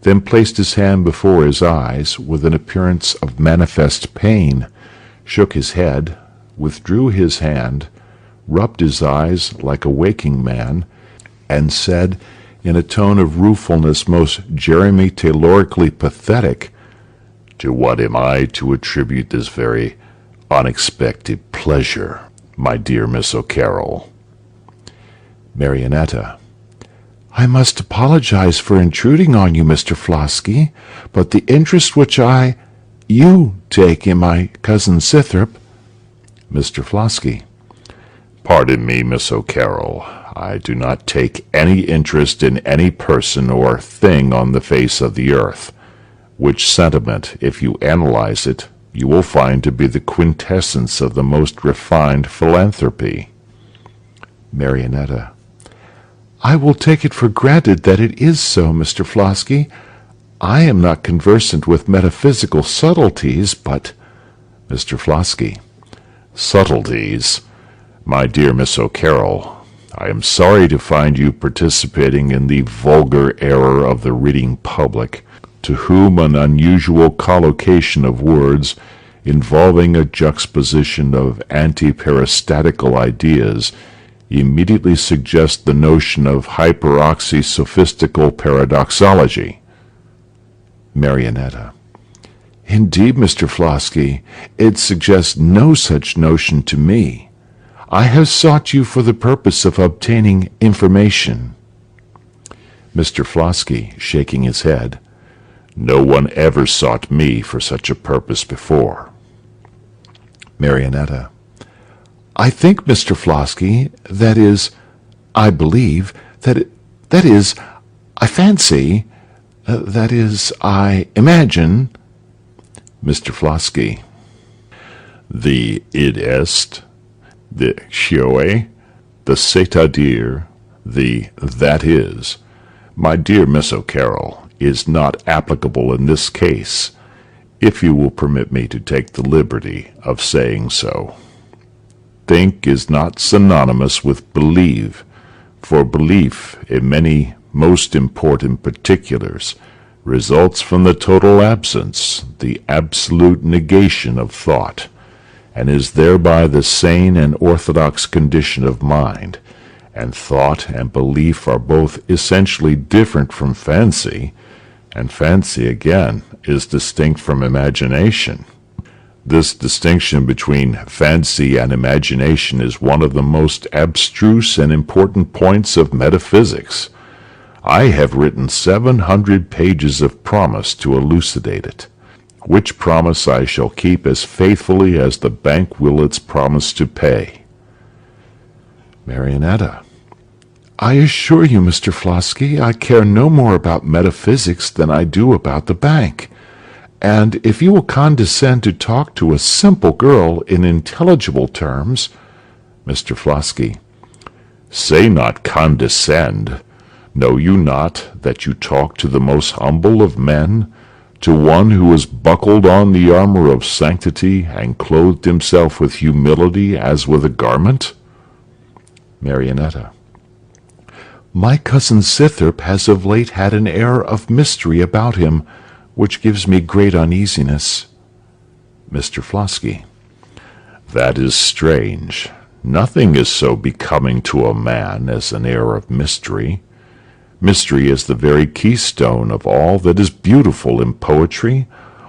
then placed his hand before his eyes with an appearance of manifest pain, shook his head, withdrew his hand, rubbed his eyes like a waking man, and said, in a tone of ruefulness most Jeremy Taylorically pathetic, "To what am I to attribute this very unexpected pleasure, my dear Miss O'Carroll?" Marionetta. I must apologize for intruding on you, Mr. Flosky, but the interest which you take in my cousin Scythrop. Mr. Flosky. Pardon me, Miss O'Carroll. I do not take any interest in any person or thing on the face of the earth, which sentiment, if you analyze it, you will find to be the quintessence of the most refined philanthropy. Marionetta. I will take it for granted that it is so, Mr. Flosky. I am not conversant with metaphysical subtleties, but... Mr. Flosky. Subtleties? My dear Miss O'Carroll, I am sorry to find you participating in the vulgar error of the reading public, to whom an unusual collocation of words involving a juxtaposition of anti-peristatical ideas immediately suggests the notion of hyperoxy-sophistical paradoxology. Marionetta. Indeed, Mr. Flosky, it suggests no such notion to me. I have sought you for the purpose of obtaining information. Mr. Flosky, shaking his head. No one ever sought me for such a purpose before. Marionetta. I think, Mr. Flosky, that is, I believe, that is, I fancy, that is, I imagine. Mr. Flosky. The id est, the cioè, the c'est-à-dire, the that is, my dear Miss O'Carroll, is not applicable in this case, if you will permit me to take the liberty of saying so. Think is not synonymous with believe, for belief in many most important particulars results from the total absence, the absolute negation of thought, and is thereby the sane and orthodox condition of mind, and thought and belief are both essentially different from fancy, and fancy, again, is distinct from imagination. This distinction between fancy and imagination is one of the most abstruse and important points of metaphysics. I have written 700 pages of promise to elucidate it, which promise I shall keep as faithfully as the bank will its promise to pay. Marionetta. I assure you, Mr. Flosky, I care no more about metaphysics than I do about the bank. And if you will condescend to talk to a simple girl in intelligible terms... Mr. Flosky. Say not condescend. Know you not that you talk to the most humble of men, to one who has buckled on the armor of sanctity and clothed himself with humility as with a garment? Marionetta. My cousin Scythrop has of late had an air of mystery about him, which gives me great uneasiness. Mr. Flosky. That is strange. Nothing is so becoming to a man as an air of mystery. Mystery is the very keystone of all that is beautiful in poetry,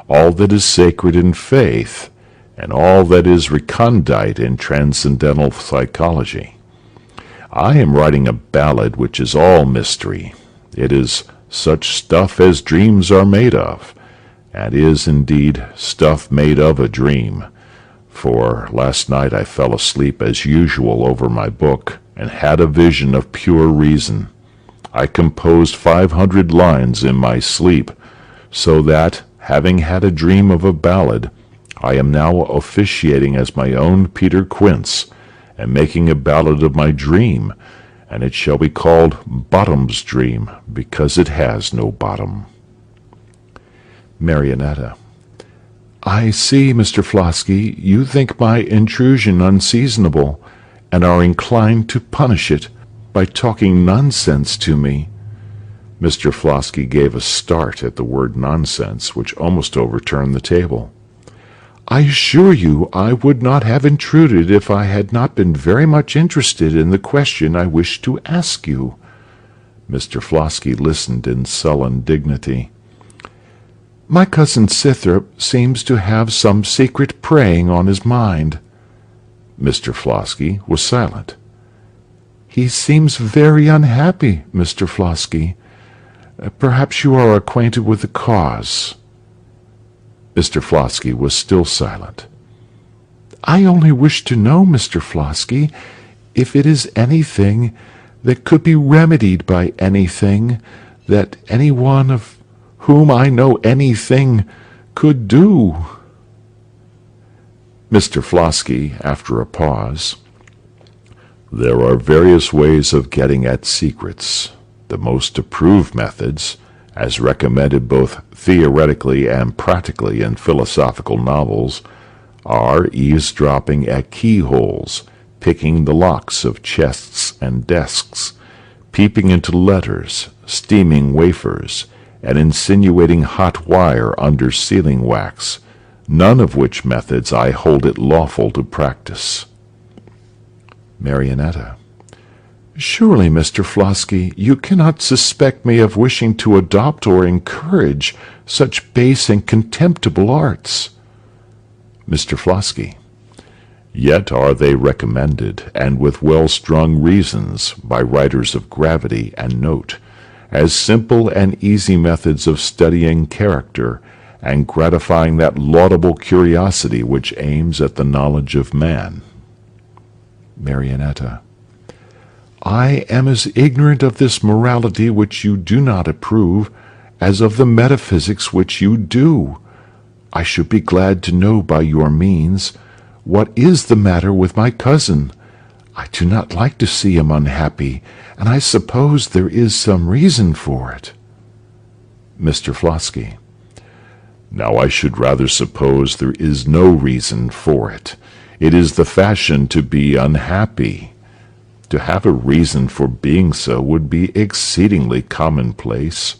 all that is sacred in faith, and all that is recondite in transcendental psychology. I am writing a ballad which is all mystery. It is such stuff as dreams are made of, and is indeed stuff made of a dream. For last night I fell asleep as usual over my book, and had a vision of pure reason. I composed 500 lines in my sleep, so that, having had a dream of a ballad, I am now officiating as my own Peter Quince, and making a ballad of my dream, and it shall be called Bottom's Dream, because it has no bottom. Marionetta. I see, Mr. Flosky, you think my intrusion unseasonable, and are inclined to punish it by talking nonsense to me. Mr. Flosky gave a start at the word nonsense, which almost overturned the table. I assure you I would not have intruded if I had not been very much interested in the question I wished to ask you." Mr. Flosky listened in sullen dignity. "My cousin Scythrop seems to have some secret preying on his mind." Mr. Flosky was silent. "He seems very unhappy, Mr. Flosky. Perhaps you are acquainted with the cause." Mr. Flosky was still silent. "I only wish to know, Mr. Flosky, if it is anything that could be remedied by anything that any one of whom I know anything could do." Mr. Flosky, after a pause: "There are various ways of getting at secrets. The most approved methods, as recommended both theoretically and practically in philosophical novels, are eavesdropping at keyholes, picking the locks of chests and desks, peeping into letters, steaming wafers, and insinuating hot wire under sealing wax, none of which methods I hold it lawful to practice." Marionetta: "Surely, Mr. Flosky, you cannot suspect me of wishing to adopt or encourage such base and contemptible arts." Mr. Flosky: "Yet are they recommended, and with well-strung reasons, by writers of gravity and note, as simple and easy methods of studying character, and gratifying that laudable curiosity which aims at the knowledge of man." Marionetta: "I am as ignorant of this morality which you do not approve, as of the metaphysics which you do. I should be glad to know by your means what is the matter with my cousin. I do not like to see him unhappy, and I suppose there is some reason for it." Mr. Flosky: "Now I should rather suppose there is no reason for it. It is the fashion to be unhappy. To have a reason for being so would be exceedingly commonplace.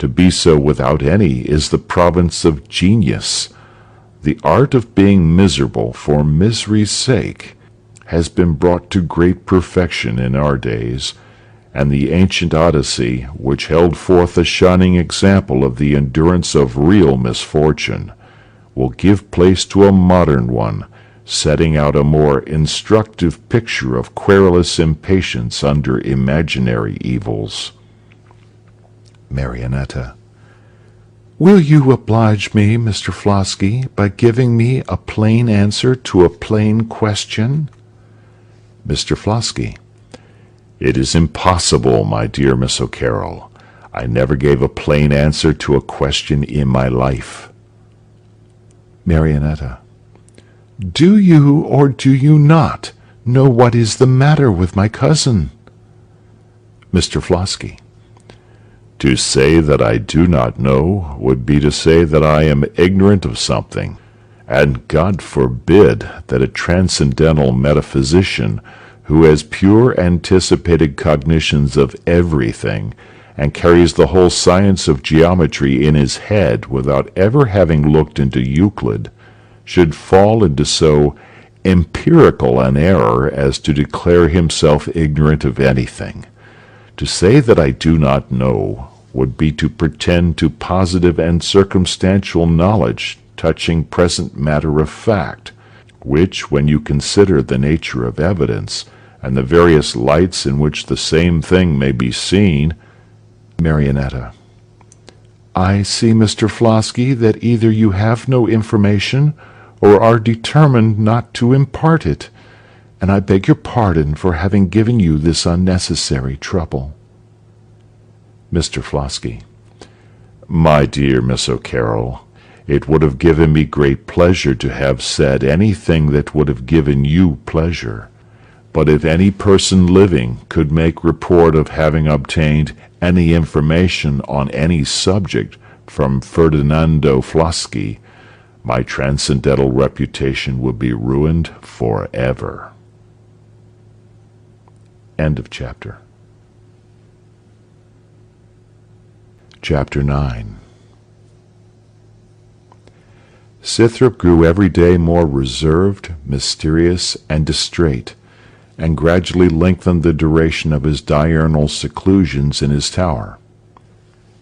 To be so without any is the province of genius. The art of being miserable for misery's sake has been brought to great perfection in our days, and the ancient Odyssey, which held forth a shining example of the endurance of real misfortune, will give place to a modern one, setting out a more instructive picture of querulous impatience under imaginary evils." Marionetta: "Will you oblige me, Mr. Flosky, by giving me a plain answer to a plain question?" Mr. Flosky: "It is impossible, my dear Miss O'Carroll. I never gave a plain answer to a question in my life." Marionetta: "Do you or do you not know what is the matter with my cousin?" Mr. Flosky: "To say that I do not know would be to say that I am ignorant of something, and God forbid that a transcendental metaphysician, who has pure anticipated cognitions of everything, and carries the whole science of geometry in his head without ever having looked into Euclid, should fall into so empirical an error as to declare himself ignorant of anything. To say that I do not know would be to pretend to positive and circumstantial knowledge touching present matter of fact, which, when you consider the nature of evidence, and the various lights in which the same thing may be seen—" Marionetta: "I see, Mr. Flosky, that either you have no information, or are determined not to impart it, and I beg your pardon for having given you this unnecessary trouble." Mr. Flosky: "My dear Miss O'Carroll, it would have given me great pleasure to have said anything that would have given you pleasure. But if any person living could make report of having obtained any information on any subject from Ferdinando Flosky, my transcendental reputation would be ruined forever." End of chapter. Chapter 9. Scythrop grew every day more reserved, mysterious, and distrait, and gradually lengthened the duration of his diurnal seclusions in his tower.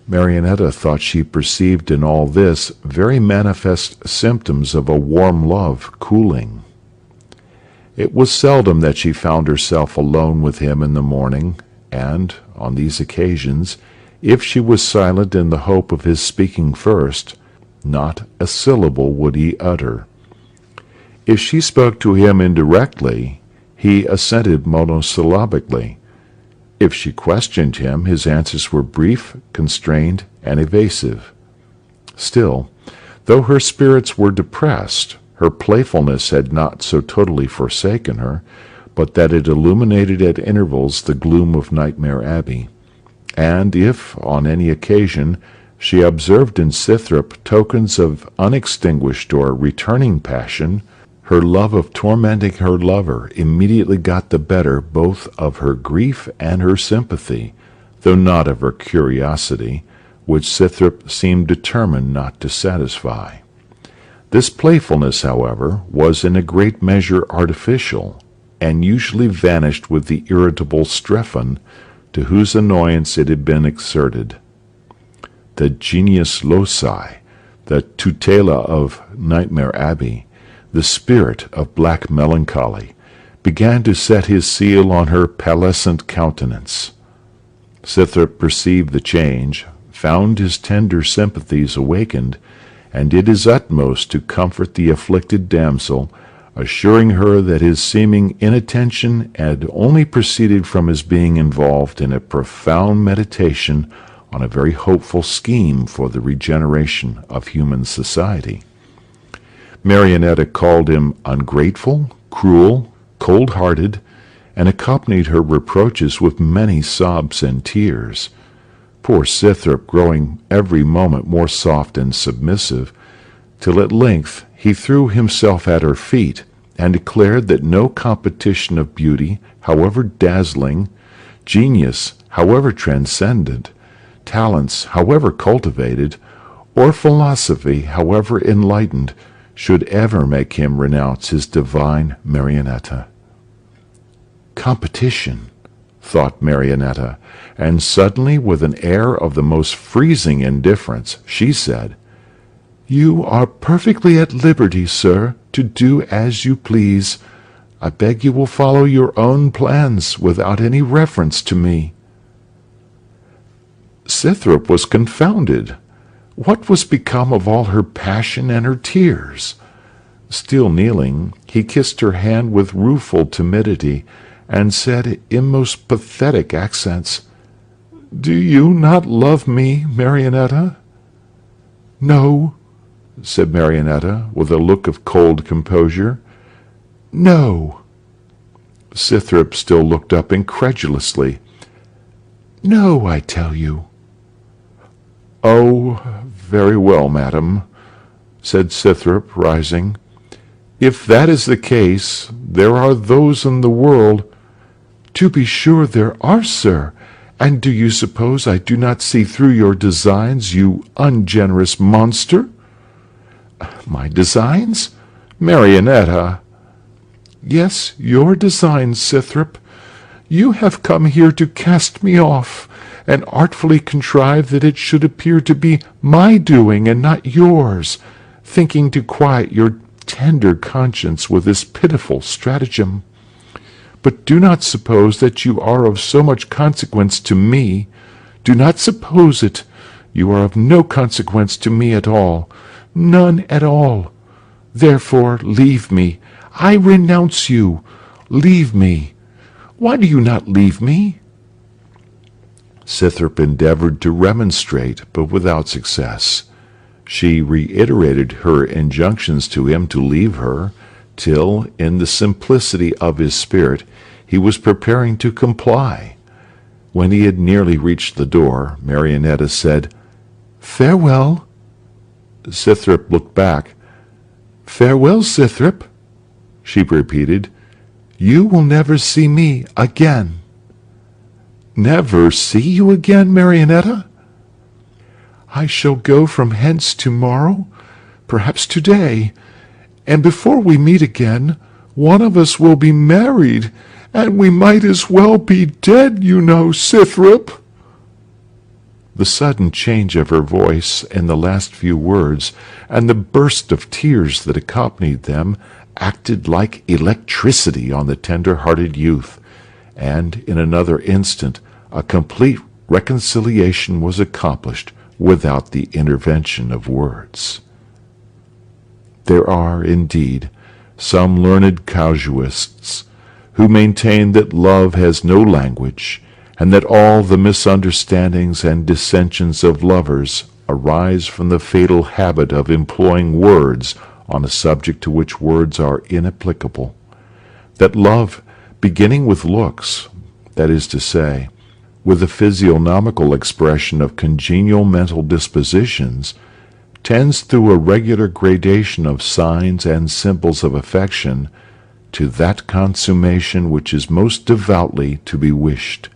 Marionetta thought she perceived in all this very manifest symptoms of a warm love cooling. It was seldom that she found herself alone with him in the morning, and, on these occasions, if she was silent in the hope of his speaking first, not a syllable would he utter. If she spoke to him indirectly, he assented monosyllabically. If she questioned him, his answers were brief, constrained, and evasive. Still, though her spirits were depressed, her playfulness had not so totally forsaken her, but that it illuminated at intervals the gloom of Nightmare Abbey. And if, on any occasion, she observed in Scythrop tokens of unextinguished or returning passion, her love of tormenting her lover immediately got the better both of her grief and her sympathy, though not of her curiosity, which Scythrop seemed determined not to satisfy. This playfulness, however, was in a great measure artificial, and usually vanished with the irritable Strephon, to whose annoyance it had been exerted. The genius loci, the tutela of Nightmare Abbey, the spirit of black melancholy, began to set his seal on her pallescent countenance. Scythrop perceived the change, found his tender sympathies awakened, and did his utmost to comfort the afflicted damsel, assuring her that his seeming inattention had only proceeded from his being involved in a profound meditation on a very hopeful scheme for the regeneration of human society. Marionetta called him ungrateful, cruel, cold-hearted, and accompanied her reproaches with many sobs and tears. Poor Scythrop growing every moment more soft and submissive, till at length he threw himself at her feet, and declared that no competition of beauty, however dazzling, genius, however transcendent, talents, however cultivated, or philosophy, however enlightened, should ever make him renounce his divine Marionetta. Competition, thought Marionetta, and suddenly, with an air of the most freezing indifference, she said, "You are perfectly at liberty, sir, to do as you please. I beg you will follow your own plans without any reference to me." Scythrop was confounded. What was become of all her passion and her tears? Still kneeling, he kissed her hand with rueful timidity, and said in most pathetic accents, "Do you not love me, Marionetta?" "No," said Marionetta, with a look of cold composure. "No." Scythrop still looked up incredulously. "No, I tell you." "Oh, very well, madam," said Scythrop, rising. "If that is the case, there are those in the world—" "To be sure there are, sir. And do you suppose I do not see through your designs, you ungenerous monster?" "My designs? Marionetta!" "Yes, your designs, Scythrop. You have come here to cast me off, and artfully contrive that it should appear to be my doing and not yours, thinking to quiet your tender conscience with this pitiful stratagem. But do not suppose that you are of so much consequence to me. Do not suppose it. You are of no consequence to me at all. None at all. Therefore leave me. I renounce you. Leave me. Why do you not leave me?" Scythrop endeavored to remonstrate, but without success. She reiterated her injunctions to him to leave her, till, in the simplicity of his spirit, he was preparing to comply. When he had nearly reached the door, Marionetta said, "Farewell." Scythrop looked back. "Farewell, Scythrop," she repeated. "You will never see me again." "Never see you again, Marionetta?" "I shall go from hence to-morrow. perhaps today, and before we meet again, one of us will be married, and we might as well be dead, you know, Scythrop." The sudden change of her voice in the last few words, and the burst of tears that accompanied them, acted like electricity on the tender-hearted youth, and in another instant a complete reconciliation was accomplished without the intervention of words. There are, indeed, some learned casuists who maintain that love has no language, and that all the misunderstandings and dissensions of lovers arise from the fatal habit of employing words on a subject to which words are inapplicable; that love, beginning with looks, that is to say, with the physiognomical expression of congenial mental dispositions, tends through a regular gradation of signs and symbols of affection to that consummation which is most devoutly to be wished,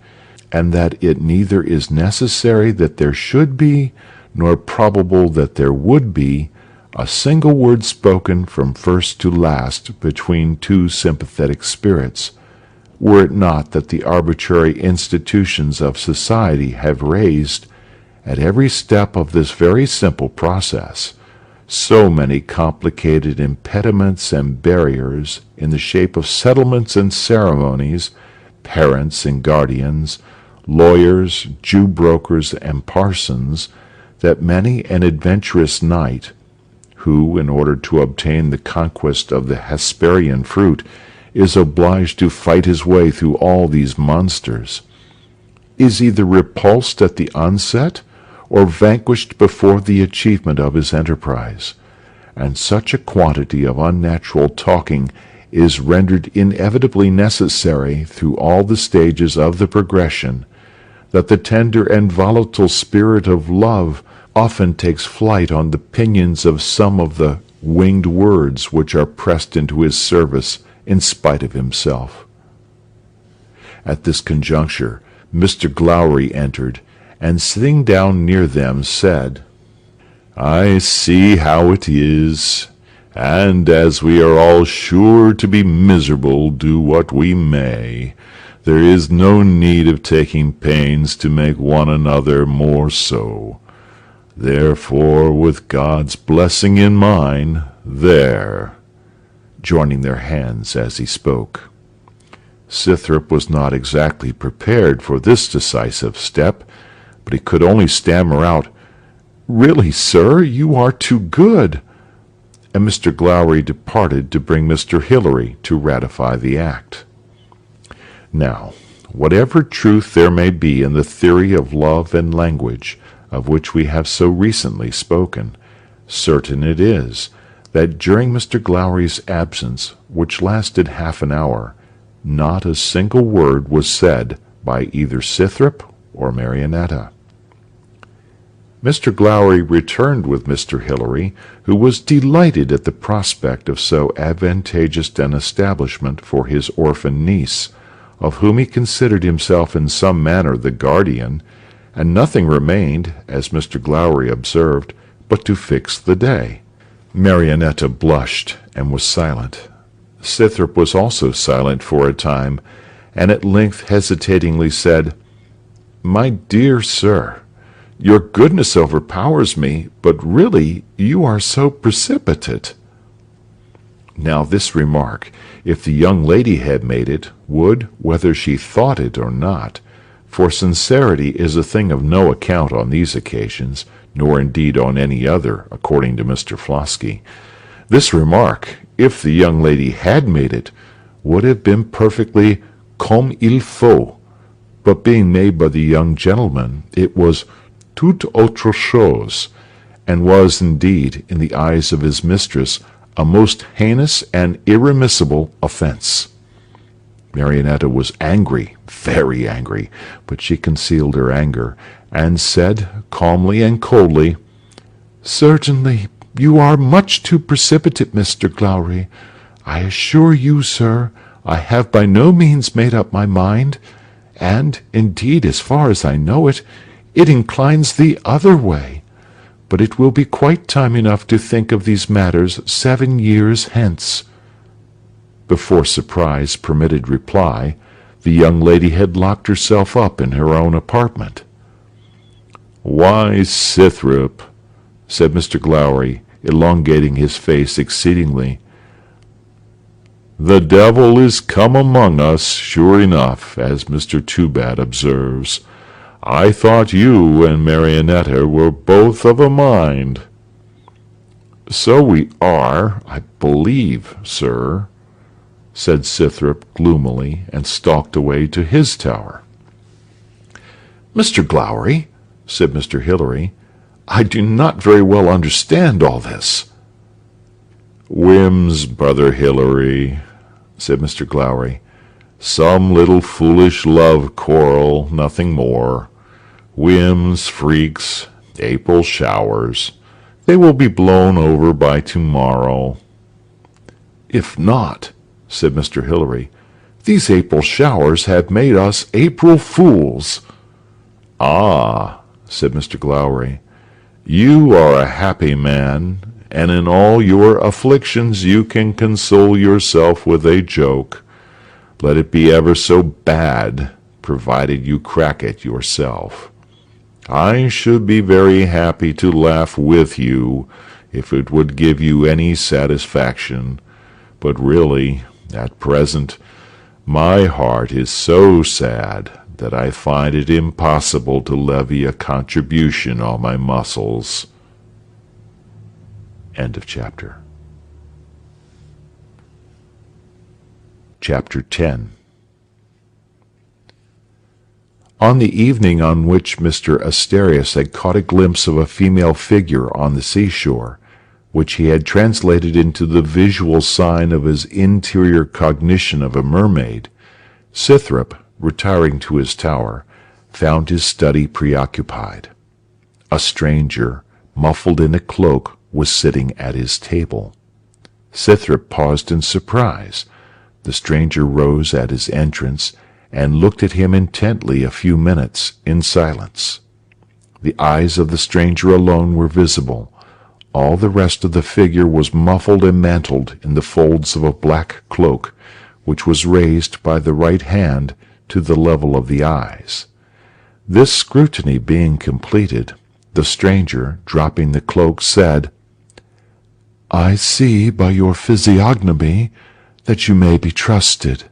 and that it neither is necessary that there should be, nor probable that there would be, a single word spoken from first to last between two sympathetic spirits, were it not that the arbitrary institutions of society have raised, at every step of this very simple process, so many complicated impediments and barriers in the shape of settlements and ceremonies, parents and guardians, lawyers, Jew brokers, and parsons, that many an adventurous knight, who, in order to obtain the conquest of the Hesperian fruit, is obliged to fight his way through all these monsters, is either repulsed at the onset or vanquished before the achievement of his enterprise, and such a quantity of unnatural talking is rendered inevitably necessary through all the stages of the progression, that the tender and volatile spirit of love often takes flight on the pinions of some of the winged words which are pressed into his service in spite of himself. At this conjuncture Mr. Glowry entered, and sitting down near them said, "I see how it is, and as we are all sure to be miserable, do what we may, there is no need of taking pains to make one another more so. Therefore, with God's blessing in mine, there," joining their hands as he spoke. Scythrop was not exactly prepared for this decisive step, but he could only stammer out, "Really, sir, you are too good," and Mr. Glowry departed to bring Mr. Hilary to ratify the act. Now, whatever truth there may be in the theory of love and language, of which we have so recently spoken, certain it is that during Mr. Glowry's absence, which lasted half an hour, not a single word was said by either Scythrop or Marionetta. Mr. Glowry returned with Mr. Hilary, who was delighted at the prospect of so advantageous an establishment for his orphan niece, of whom he considered himself in some manner the guardian, and nothing remained, as Mr. Glowry observed, but to fix the day. Marionetta blushed and was silent. Scythrop was also silent for a time, and at length hesitatingly said, "My dear sir, your goodness overpowers me, but really you are so precipitate." Now this remark, if the young lady had made it, would, whether she thought it or not, for sincerity is a thing of no account on these occasions, nor indeed on any other, according to Mr. Flosky. This remark, if the young lady had made it, would have been perfectly comme il faut, but being made by the young gentleman, it was toute autre chose, and was indeed, in the eyes of his mistress, a most heinous and irremissible offence. Marionetta was angry, very angry, but she concealed her anger, and said, calmly and coldly, "Certainly, you are much too precipitate, Mr. Glowry. I assure you, sir, I have by no means made up my mind, and, indeed, as far as I know it, it inclines the other way. but it will be quite time enough to think of these matters 7 years hence." Before surprise permitted reply, the young lady had locked herself up in her own apartment. "Why, Scythrop," said Mr. Glowry, elongating his face exceedingly, "the devil is come among us, sure enough, as Mr. Toobat observes. I thought you and Marionetta were both of a mind." "So we are, I believe, sir," said Scythrop gloomily, and stalked away to his tower. "Mr. Glowry," said Mr. Hilary, "I do not very well understand all this." "Whims, brother Hilary," said Mr. Glowry. "Some little foolish love quarrel, nothing more. Whims, freaks, April showers. They will be blown over by tomorrow." "If not," said Mr. Hilary, "these April showers have made us April fools." "Ah," said Mr. Glowry, "you are a happy man, and in all your afflictions you can console yourself with a joke, let it be ever so bad, provided you crack it yourself. I should be very happy to laugh with you, if it would give you any satisfaction, but really, at present, my heart is so sad that I find it impossible to levy a contribution on my muscles." End of chapter. Chapter 10. On the evening on which Mr. Asterias had caught a glimpse of a female figure on the seashore, which he had translated into the visual sign of his interior cognition of a mermaid, Scythrop, retiring to his tower, found his study preoccupied. A stranger, muffled in a cloak, was sitting at his table. Scythrop paused in surprise. The stranger rose at his entrance, and looked at him intently a few minutes in silence. The eyes of the stranger alone were visible. All the rest of the figure was muffled and mantled in the folds of a black cloak, which was raised by the right hand to the level of the eyes. This scrutiny being completed, the stranger, dropping the cloak, said, "I see by your physiognomy that you may be trusted,"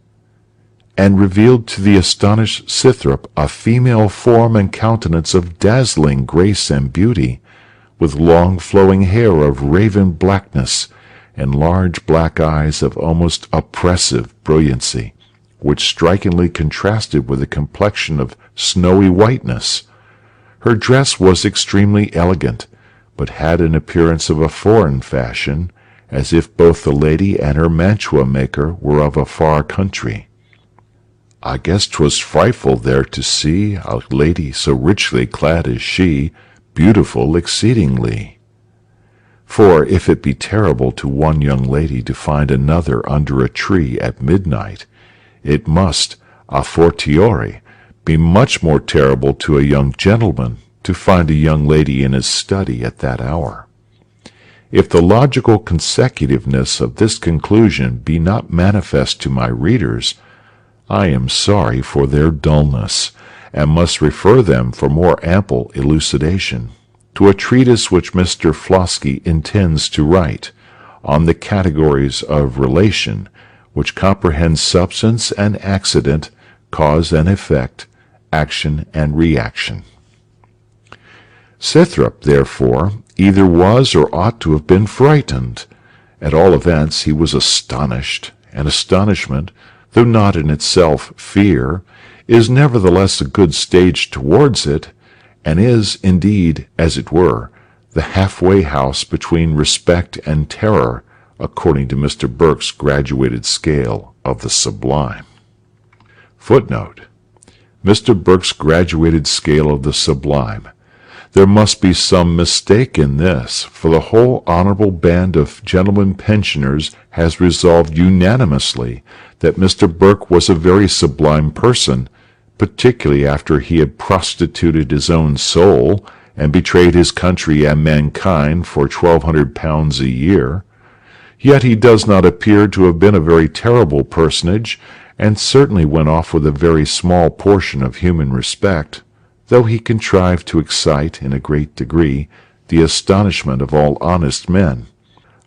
and revealed to the astonished Scythrop a female form and countenance of dazzling grace and beauty, with long flowing hair of raven blackness, and large black eyes of almost oppressive brilliancy, which strikingly contrasted with a complexion of snowy whiteness. Her dress was extremely elegant, but had an appearance of a foreign fashion, as if both the lady and her mantua-maker were of a far country. "I guess 'twas frightful there to see a lady so richly clad as she, beautiful exceedingly. For if it be terrible to one young lady to find another under a tree at midnight, it must, a fortiori, be much more terrible to a young gentleman to find a young lady in his study at that hour. If the logical consecutiveness of this conclusion be not manifest to my readers, I am sorry for their dullness, and must refer them for more ample elucidation to a treatise which Mr. Flosky intends to write on the categories of relation, which comprehend substance and accident, cause and effect, action and reaction. Scythrop, therefore, either was or ought to have been frightened. At all events, he was astonished, and astonishment, though not in itself fear, is nevertheless a good stage towards it, and is, indeed, as it were, the half-way house between respect and terror, according to Mr. Burke's graduated scale of the sublime. Footnote: Mr. Burke's graduated scale of the sublime. There must be some mistake in this, for the whole honorable band of gentlemen pensioners has resolved unanimously that Mr. Burke was a very sublime person, particularly after he had prostituted his own soul, and betrayed his country and mankind for £1,200 a year. Yet he does not appear to have been a very terrible personage, and certainly went off with a very small portion of human respect, though he contrived to excite, in a great degree, the astonishment of all honest men.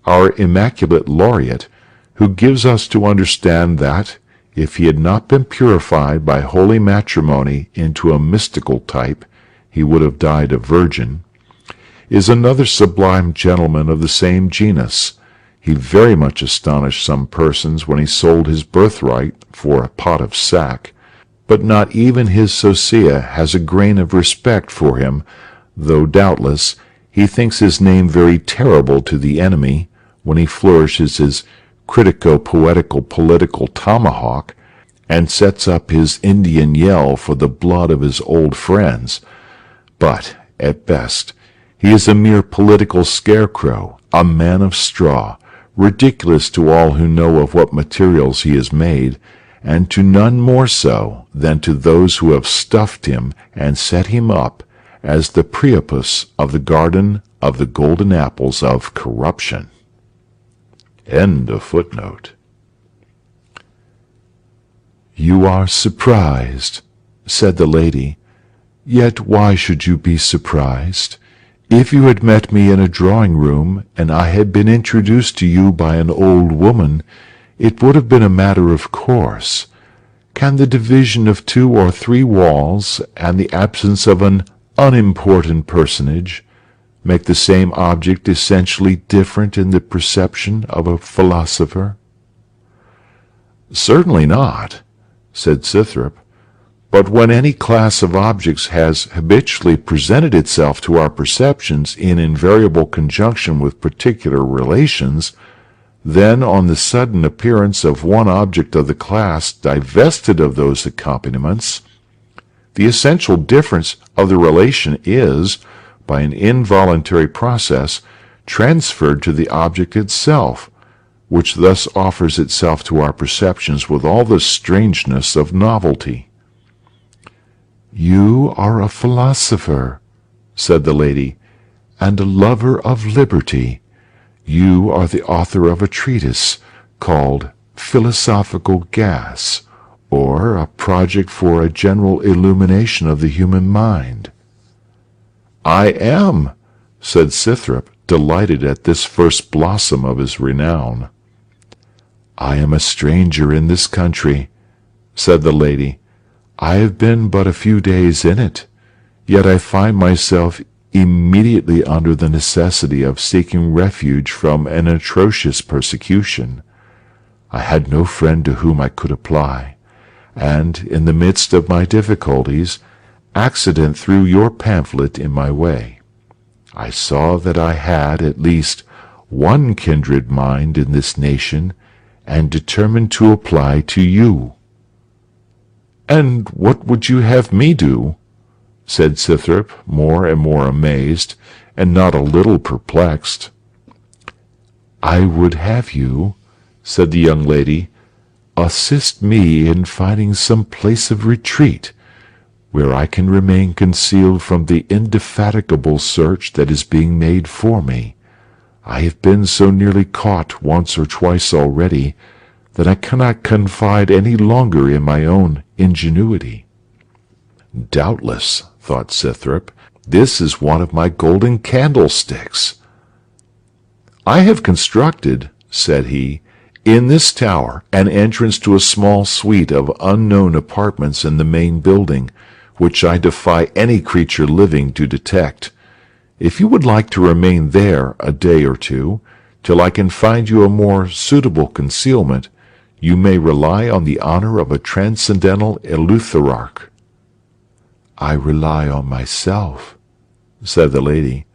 Our immaculate laureate, who gives us to understand that, if he had not been purified by holy matrimony into a mystical type, he would have died a virgin, is another sublime gentleman of the same genus. He very much astonished some persons when he sold his birthright for a pot of sack, but not even his Sophia has a grain of respect for him, though doubtless he thinks his name very terrible to the enemy when he flourishes his critico-poetical political tomahawk and sets up his Indian yell for the blood of his old friends. But, at best, he is a mere political scarecrow, a man of straw, ridiculous to all who know of what materials he is made, and to none more so than to those who have stuffed him and set him up as the Priapus of the garden of the golden apples of corruption. End of footnote. You are surprised, said the lady. Yet why should you be surprised? If you had met me in a drawing-room, and I had been introduced to you by an old woman, it would have been a matter of course. Can the division of 2 or 3 walls, and the absence of an unimportant personage, make the same object essentially different in the perception of a philosopher? Certainly not, said Scythrop. But when any class of objects has habitually presented itself to our perceptions in invariable conjunction with particular relations, then on the sudden appearance of one object of the class divested of those accompaniments, the essential difference of the relation is, by an involuntary process, transferred to the object itself, which thus offers itself to our perceptions with all the strangeness of novelty. You are a philosopher, said the lady, and a lover of liberty. You are the author of a treatise called Philosophical Gas, or a project for a general illumination of the human mind. I am, said Scythrop, delighted at this first blossom of his renown. I am a stranger in this country, said the lady. I have been but a few days in it, yet I find myself immediately under the necessity of seeking refuge from an atrocious persecution. I had no friend to whom I could apply, and, in the midst of my difficulties, accident threw your pamphlet in my way. I saw that I had, at least, one kindred mind in this nation, and determined to apply to you. And what would you have me do? Said Scythrop, more and more amazed, and not a little perplexed. I would have you, said the young lady, assist me in finding some place of retreat, where I can remain concealed from the indefatigable search that is being made for me. I have been so nearly caught once or twice already, that I cannot confide any longer in my own ingenuity. Doubtless, thought Scythrop, this is one of my golden candlesticks. I have constructed, said he, in this tower an entrance to a small suite of unknown apartments in the main building, which I defy any creature living to detect. If you would like to remain there a day or two, till I can find you a more suitable concealment, you may rely on the honor of a transcendental eleutherarch. I rely on myself, said the lady.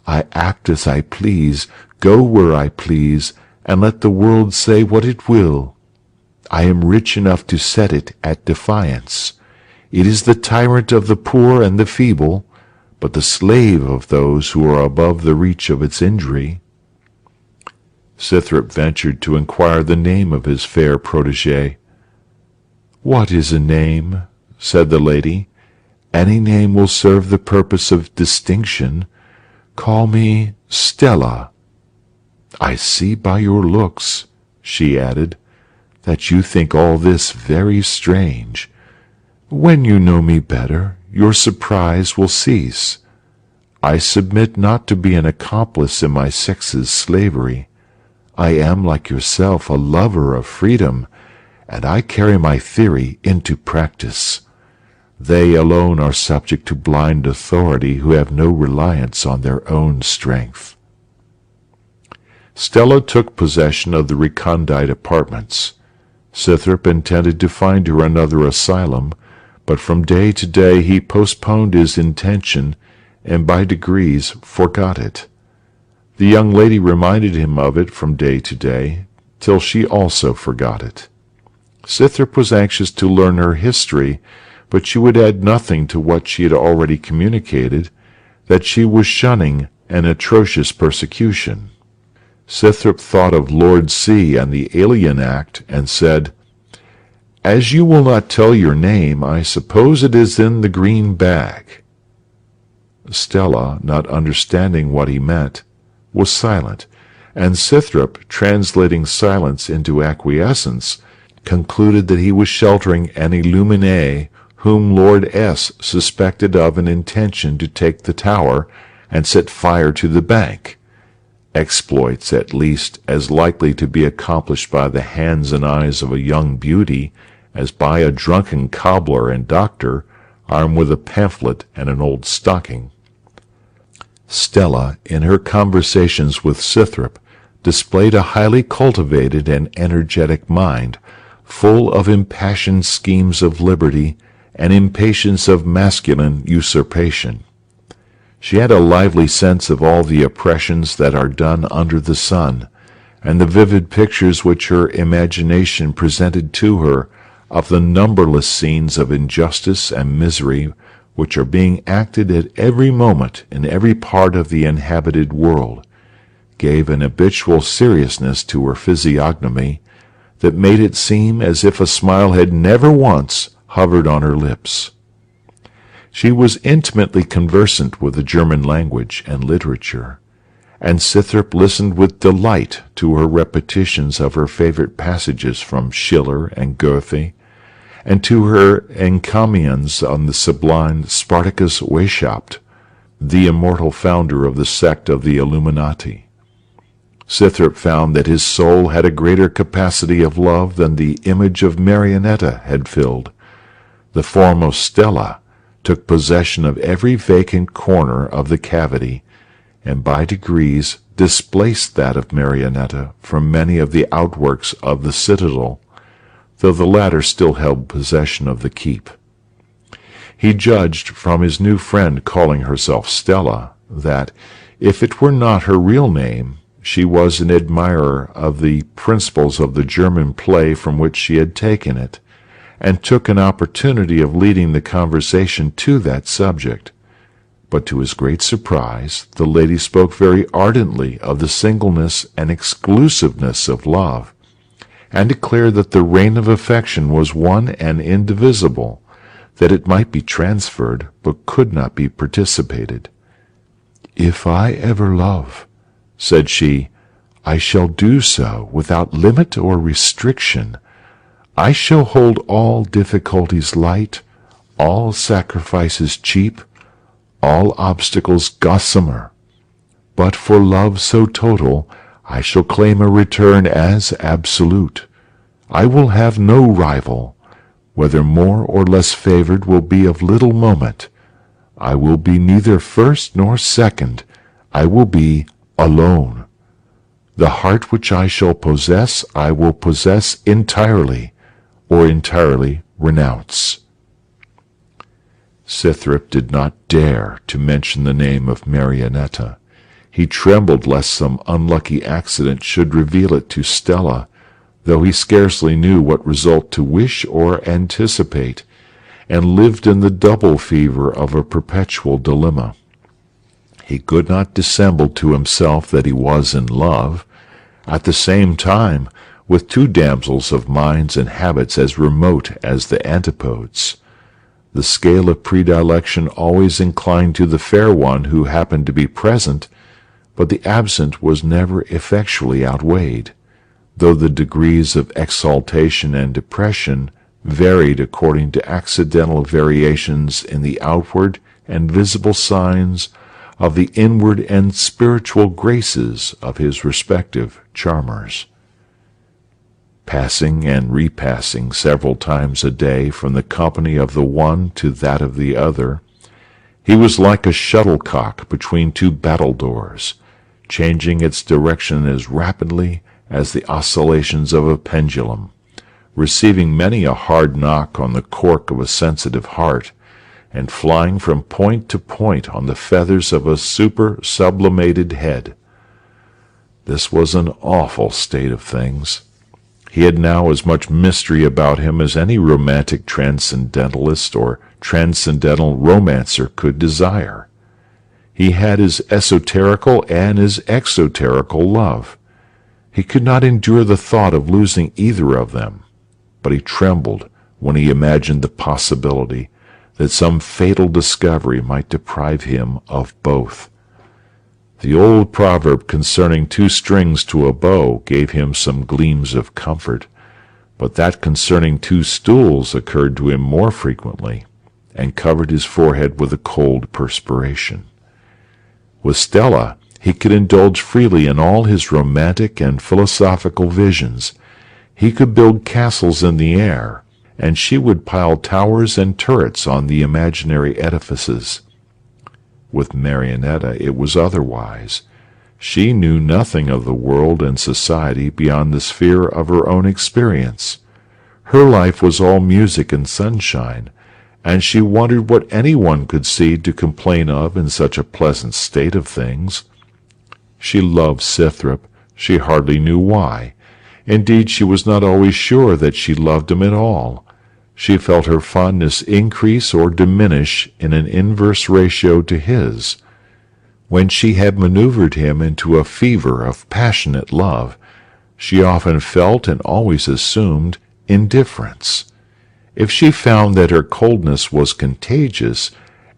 I act as I please, go where I please, and let the world say what it will. I am rich enough to set it at defiance. It is the tyrant of the poor and the feeble, but the slave of those who are above the reach of its injury. Scythrop ventured to inquire the name of his fair protégée. What is a name? Said the lady. Any name will serve the purpose of distinction. Call me Stella. I see by your looks," she added, "that you think all this very strange. When you know me better, your surprise will cease. I submit not to be an accomplice in my sex's slavery. I am, like yourself, a lover of freedom, and I carry my theory into practice. They alone are subject to blind authority who have no reliance on their own strength." Stella took possession of the recondite apartments. Scythrop intended to find her another asylum, but from day to day he postponed his intention, and by degrees forgot it. The young lady reminded him of it from day to day, till she also forgot it. Scythrop was anxious to learn her history, but she would add nothing to what she had already communicated, that she was shunning an atrocious persecution. Scythrop thought of Lord C and the Alien Act, and said, "As you will not tell your name, I suppose it is in the green bag." Stella, not understanding what he meant, was silent, and Scythrop, translating silence into acquiescence, concluded that he was sheltering an illuminé whom Lord S suspected of an intention to take the tower and set fire to the bank, exploits at least as likely to be accomplished by the hands and eyes of a young beauty as by a drunken cobbler and doctor armed with a pamphlet and an old stocking. Stella, in her conversations with Scythrop, displayed a highly cultivated and energetic mind, full of impassioned schemes of liberty and impatience of masculine usurpation. She had a lively sense of all the oppressions that are done under the sun, and the vivid pictures which her imagination presented to her of the numberless scenes of injustice and misery which are being acted at every moment in every part of the inhabited world, gave an habitual seriousness to her physiognomy that made it seem as if a smile had never once hovered on her lips. She was intimately conversant with the German language and literature, and Scythrop listened with delight to her repetitions of her favorite passages from Schiller and Goethe, and to her encomiums on the sublime Spartacus Weishaupt, the immortal founder of the sect of the Illuminati. Scythrop found that his soul had a greater capacity of love than the image of Marionetta had filled. The form of Stella took possession of every vacant corner of the cavity, and by degrees displaced that of Marionetta from many of the outworks of the citadel, though the latter still held possession of the keep. He judged from his new friend calling herself Stella that, if it were not her real name, she was an admirer of the principles of the German play from which she had taken it, and took an opportunity of leading the conversation to that subject. But to his great surprise, the lady spoke very ardently of the singleness and exclusiveness of love, and declared that the reign of affection was one and indivisible, that it might be transferred, but could not be participated. "If I ever love," said she, "I shall do so without limit or restriction. I shall hold all difficulties light, all sacrifices cheap, all obstacles gossamer. But for love so total, I shall claim a return as absolute. I will have no rival. Whether more or less favored will be of little moment. I will be neither first nor second. I will be alone. The heart which I shall possess, I will possess entirely, or entirely renounce." Scythrop did not dare to mention the name of Marionetta. He trembled lest some unlucky accident should reveal it to Stella, though he scarcely knew what result to wish or anticipate, and lived in the double fever of a perpetual dilemma. He could not dissemble to himself that he was in love, at the same time with two damsels of minds and habits as remote as the antipodes. The scale of predilection always inclined to the fair one who happened to be present, but the absent was never effectually outweighed, though the degrees of exaltation and depression varied according to accidental variations in the outward and visible signs of the inward and spiritual graces of his respective charmers. Passing and repassing several times a day from the company of the one to that of the other, he was like a shuttlecock between two battledores, changing its direction as rapidly as the oscillations of a pendulum, receiving many a hard knock on the cork of a sensitive heart, and flying from point to point on the feathers of a super-sublimated head. This was an awful state of things. He had now as much mystery about him as any romantic transcendentalist or transcendental romancer could desire. He had his esoterical and his exoterical love. He could not endure the thought of losing either of them, but he trembled when he imagined the possibility that some fatal discovery might deprive him of both. The old proverb concerning 2 strings to a bow gave him some gleams of comfort, but that concerning 2 stools occurred to him more frequently, and covered his forehead with a cold perspiration. With Stella he could indulge freely in all his romantic and philosophical visions. He could build castles in the air, and she would pile towers and turrets on the imaginary edifices. With Marionetta it was otherwise. She knew nothing of the world and society beyond the sphere of her own experience. Her life was all music and sunshine, and she wondered what anyone could see to complain of in such a pleasant state of things. She loved Scythrop, she hardly knew why. Indeed, she was not always sure that she loved him at all. She felt her fondness increase or diminish in an inverse ratio to his. When she had maneuvered him into a fever of passionate love, she often felt and always assumed indifference. If she found that her coldness was contagious,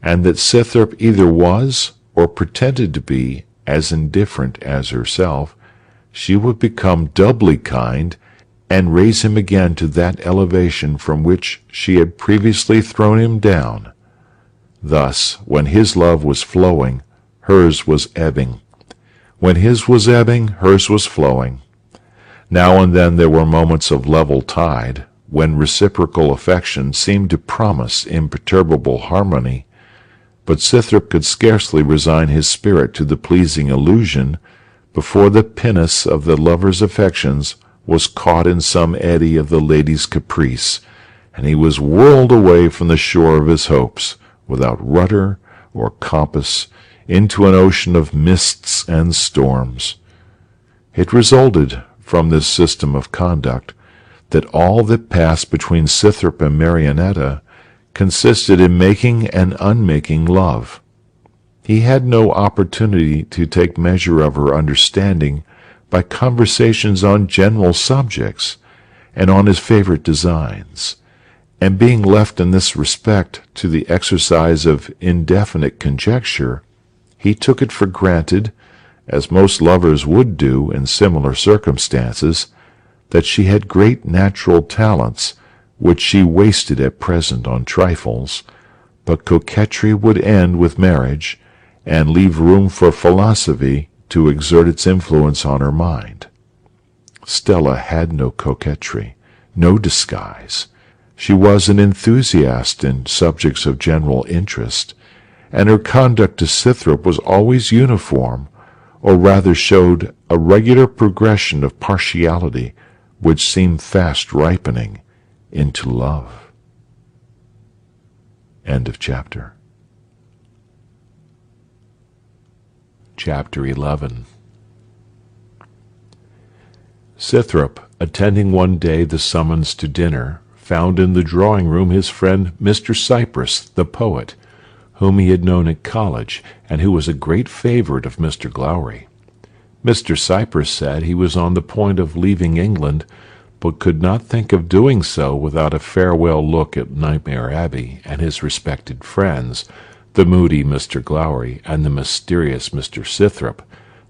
and that Scythrop either was or pretended to be as indifferent as herself, she would become doubly kind and raise him again to that elevation from which she had previously thrown him down. Thus, when his love was flowing, hers was ebbing. When his was ebbing, hers was flowing. Now and then there were moments of level tide, when reciprocal affection seemed to promise imperturbable harmony, but Scythrop could scarcely resign his spirit to the pleasing illusion before the pinnace of the lover's affections was caught in some eddy of the lady's caprice, and he was whirled away from the shore of his hopes, without rudder or compass, into an ocean of mists and storms. It resulted from this system of conduct that all that passed between Scythrop and Marionetta consisted in making and unmaking love. He had no opportunity to take measure of her understanding by conversations on general subjects and on his favorite designs, and being left in this respect to the exercise of indefinite conjecture, he took it for granted, as most lovers would do in similar circumstances, that she had great natural talents, which she wasted at present on trifles, but coquetry would end with marriage, and leave room for philosophy to exert its influence on her mind. Stella had no coquetry, no disguise. She was an enthusiast in subjects of general interest, and her conduct to Scythrop was always uniform, or rather showed a regular progression of partiality which seemed fast ripening into love. End of chapter. Chapter 11. Scythrop, attending one day the summons to dinner, found in the drawing-room his friend Mr. Cypress, the poet, whom he had known at college, and who was a great favorite of Mr. Glowry. Mr. Cypress said he was on the point of leaving England, but could not think of doing so without a farewell look at Nightmare Abbey and his respected friends, the moody Mr. Glowry and the mysterious Mr. Scythrop,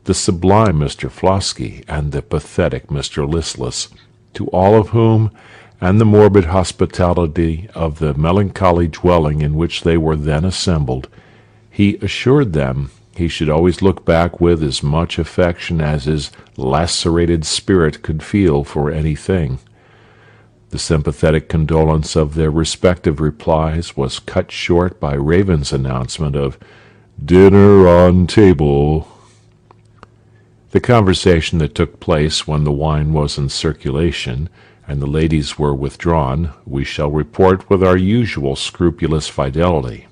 the sublime Mr. Flosky and the pathetic Mr. Listless, to all of whom, and the morbid hospitality of the melancholy dwelling in which they were then assembled, he assured them he should always look back with as much affection as his lacerated spirit could feel for anything. The sympathetic condolence of their respective replies was cut short by Raven's announcement of "dinner on table." The conversation that took place when the wine was in circulation and the ladies were withdrawn we shall report with our usual scrupulous fidelity.